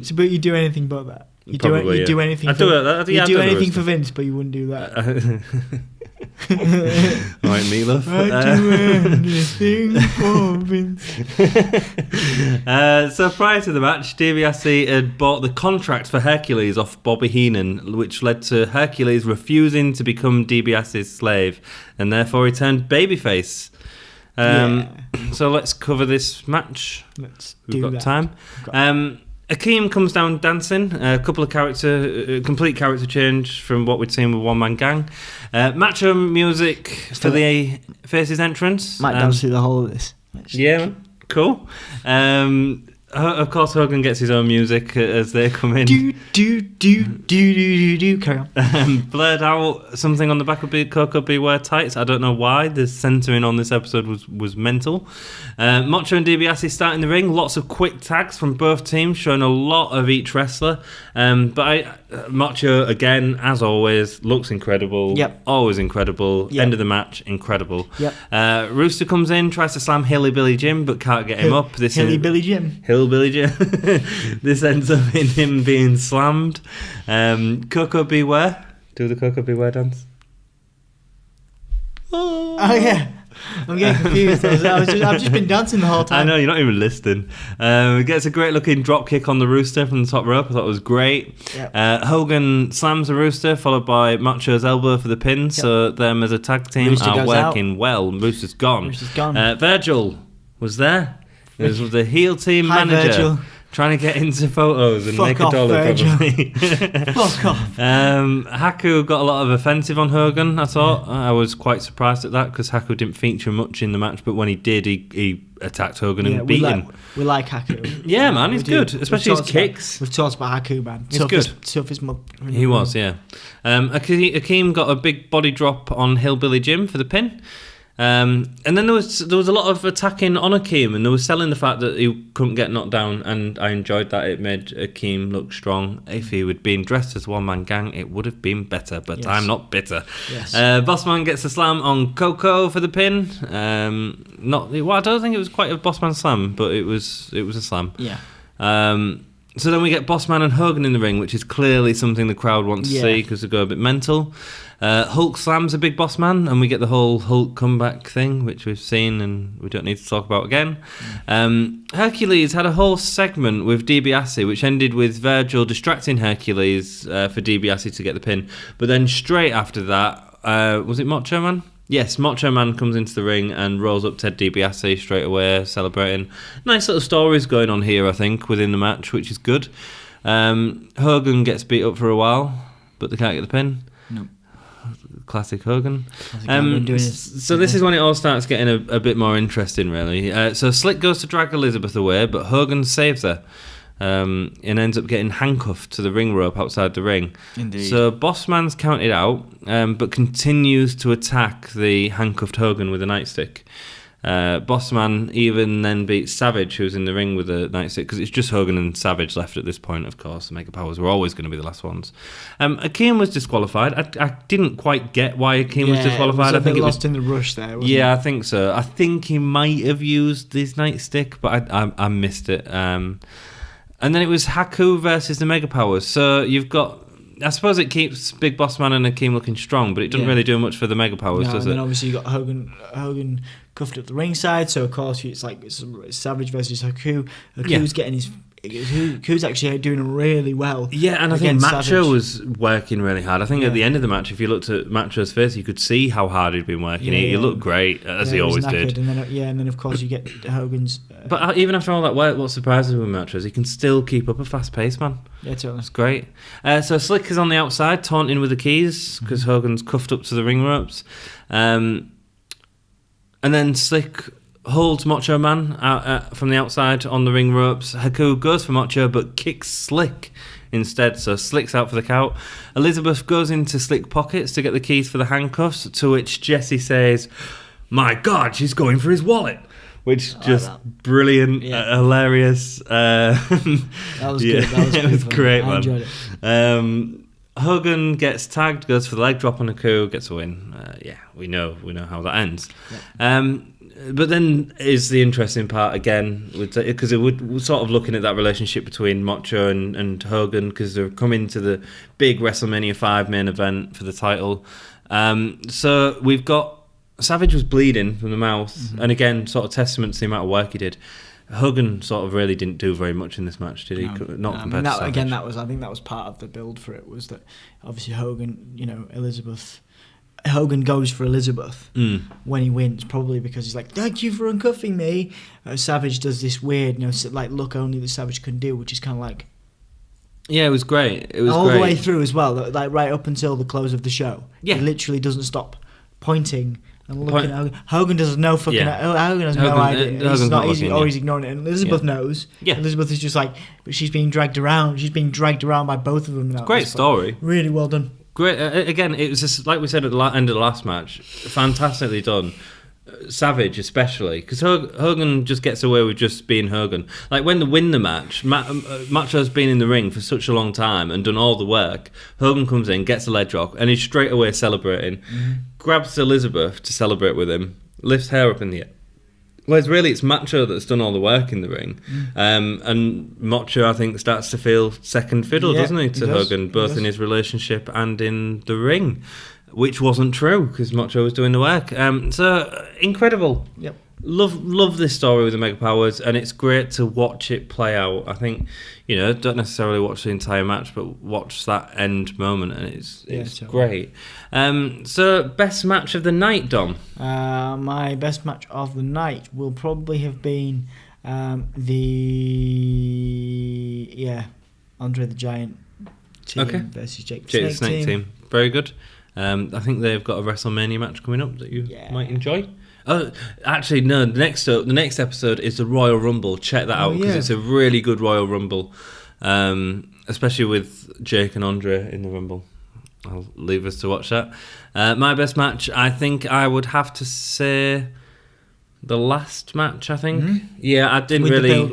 So, but you do anything but that. You do anything. You do anything for Vince, but you wouldn't do that. Right, Meatloaf. I do anything for Vince. So prior to the match, DiBiase had bought the contract for Hercules off Bobby Heenan, which led to Hercules refusing to become DiBiase's slave, and therefore he turned babyface. So let's cover this match. We've got time. Akeem comes down dancing. A couple of complete character change from what we'd seen with One Man Gang. Macho music for the Faces entrance. Might dance through the whole of this. Yeah, cool. Of course, Hogan gets his own music as they come in. Carry on. Blurred out something on the back of Coco Beware tights. I don't know why. The centering on this episode was mental. Macho and DiBiase start in the ring. Lots of quick tags from both teams, showing a lot of each wrestler. Macho, again, as always, looks incredible. Yep. Always incredible. Yep. End of the match, incredible. Yep. Rooster comes in, tries to slam Hilly Jim, but can't get him up. Hilly Jim. This ends up in him being slammed. Coco Beware. Do the Coco Beware dance. Oh yeah. I'm getting confused. I've just been dancing the whole time. I know, you're not even listening. Gets a great looking drop kick on the Rooster from the top rope. I thought it was great. Yep. Hogan slams the Rooster, followed by Macho's elbow for the pin. Yep. So them as a tag team Rooster are working out. Well. Rooster's gone. Virgil was there. It was the heel team manager. Virgil. Trying to get into photos and make a dollar, probably. Fuck off. Haku got a lot of offensive on Hogan, I thought. I was quite surprised at that because Haku didn't feature much in the match, but when he did, he attacked Hogan and beat him. We like Haku. Yeah, man, he's good, especially his kicks. We've talked about Haku, man. He's good. Toughest He was, yeah. Akeem got a big body drop on Hillbilly Jim for the pin. And then there was a lot of attacking on Akeem, and they were selling the fact that he couldn't get knocked down, and I enjoyed that. It made Akeem look strong. If he had been dressed as One Man Gang, it would have been better, but yes. I'm not bitter. Yes. Bossman gets a slam on Coco for the pin. I don't think it was quite a Bossman slam, but it was a slam. Yeah. So then we get Bossman and Hogan in the ring, which is clearly something the crowd wants to see because they go a bit mental. Hulk slams a big Bossman, and we get the whole Hulk comeback thing, which we've seen and we don't need to talk about again. Hercules had a whole segment with DiBiase, which ended with Virgil distracting Hercules for DiBiase to get the pin. But then straight after that, was it Macho Man? Yes, Macho Man comes into the ring and rolls up Ted DiBiase straight away, celebrating. Nice little stories going on here, I think, within the match, which is good. Hogan gets beat up for a while, but they can't get the pin. Nope. Classic Hogan. So this is when it all starts getting a bit more interesting, really. So Slick goes to drag Elizabeth away, but Hogan saves her. And ends up getting handcuffed to the ring rope outside the ring. Indeed. So Bossman's counted out, but continues to attack the handcuffed Hogan with a nightstick. Bossman even then beats Savage, who's in the ring with a nightstick, because it's just Hogan and Savage left at this point, of course. The Mega Powers were always going to be the last ones. Akeem was disqualified. I didn't quite get why Akeem was disqualified. I think it was lost in the rush there, wasn't it? I think so. I think he might have used his nightstick, but I missed it. And then it was Haku versus the Mega Powers. So you've got... I suppose it keeps Big Boss Man and Akeem looking strong, but it doesn't really do much for the Mega Powers, does it? And then obviously you got Hogan cuffed up the ringside, so of course it's Savage versus Haku. Haku's getting who's actually doing really well. Yeah, and I think against Macho Savage. was working really hard. I think at the end of the match, if you looked at Macho's face, you could see how hard he'd been working. He looked great, as he was always knackered, did. And then of course you get Hogan's. But even after all that work, what surprises me with Macho is he can still keep up a fast pace, man. Yeah, totally. That's great. So Slick is on the outside, taunting with the keys, because Hogan's cuffed up to the ring ropes. And then Slick holds Macho Man out, from the outside on the ring ropes. Haku goes for Macho, but kicks Slick instead, so Slick's out for the count. Elizabeth goes into Slick pockets to get the keys for the handcuffs, to which Jesse says, "My God, she's going for his wallet." Which just brilliant, hilarious. That was good. That was it was fun. great, I man. enjoyed it. Hogan gets tagged, goes for the leg drop on Haku, gets a win. We know how that ends. Yeah. But then is the interesting part again, because we're sort of looking at that relationship between Macho and Hogan, because they're coming to the big WrestleMania 5 main event for the title. So we've got Savage was bleeding from the mouth, and again, sort of testament to the amount of work he did. Hogan sort of really didn't do very much in this match, did he? Not compared to Savage. Again, I think that was part of the build for it, was that obviously Hogan, Hogan goes for Elizabeth when he wins, probably because he's like, "Thank you for uncuffing me." Savage does this weird, look only that Savage can do, which is kind of like, yeah, it was great. It was all great. the way through as well, like right up until the close of the show. Yeah, he literally doesn't stop pointing and looking at Hogan. Hogan does no fucking. Hogan has no idea. He's ignoring it. And Elizabeth knows. Yeah, Elizabeth is just like, but she's being dragged around. She's being dragged around by both of them. Great story. Really well done. Great. Again, it was just like we said at the end of the last match. Fantastically done. Savage especially, because Hogan just gets away with just being Hogan. Like when they win the match, Macho's been in the ring for such a long time and done all the work. Hogan comes in, gets a leg drop, and he's straight away celebrating. Grabs Elizabeth to celebrate with him, lifts her up in the air. Whereas really it's Macho that's done all the work in the ring. And Macho, I think, starts to feel second fiddle, doesn't he, to Hogan, both in his relationship and in the ring. Which wasn't true, because Macho was doing the work. So, incredible. Yep. Love this story with the Mega Powers, and it's great to watch it play out. I think, don't necessarily watch the entire match, but watch that end moment, and it's great. So, best match of the night, Dom? My best match of the night will probably have been Andre the Giant team versus Jake the Snake team. Very good. I think they've got a WrestleMania match coming up that you might enjoy. Oh, actually, no. The next episode is the Royal Rumble. Check that out, because it's a really good Royal Rumble, especially with Jake and Andre in the Rumble. I'll leave us to watch that. My best match, I think I would have to say the last match, I think. Yeah, I didn't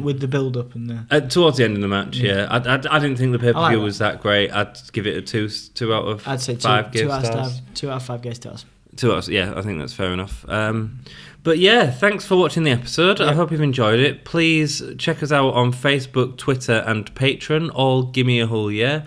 with the build up and towards the end of the match. I didn't think the pay-per-view was that great. I'd give it a 2 out of 5 I'd say 2 out of 5 gay stars. 2 out. Yeah, I think that's fair enough. But yeah, thanks for watching the episode. I hope you've enjoyed it. Please check us out on Facebook, Twitter, and Patreon. All Gimme a Whole Year.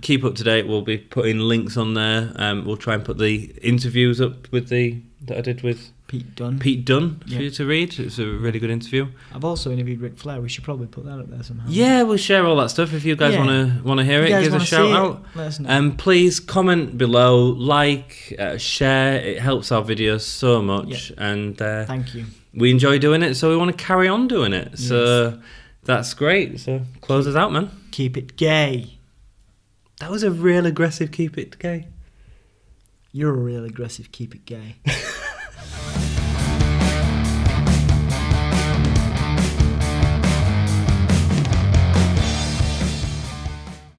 Keep up to date. We'll be putting links on there. We'll try and put the interviews up that I did with Pete Dunne for you to read. It's a really good interview. I've also interviewed Ric Flair. We should probably put that up there somehow. Yeah, we'll share all that stuff. If you guys want to hear it, give us a shout out. Let us know. Please comment below, share. It helps our videos so much. And thank you. We enjoy doing it, so we want to carry on doing it. Yes. So that's great. So close us out, man. Keep it gay. That was a real aggressive keep it gay. You're a real aggressive keep it gay.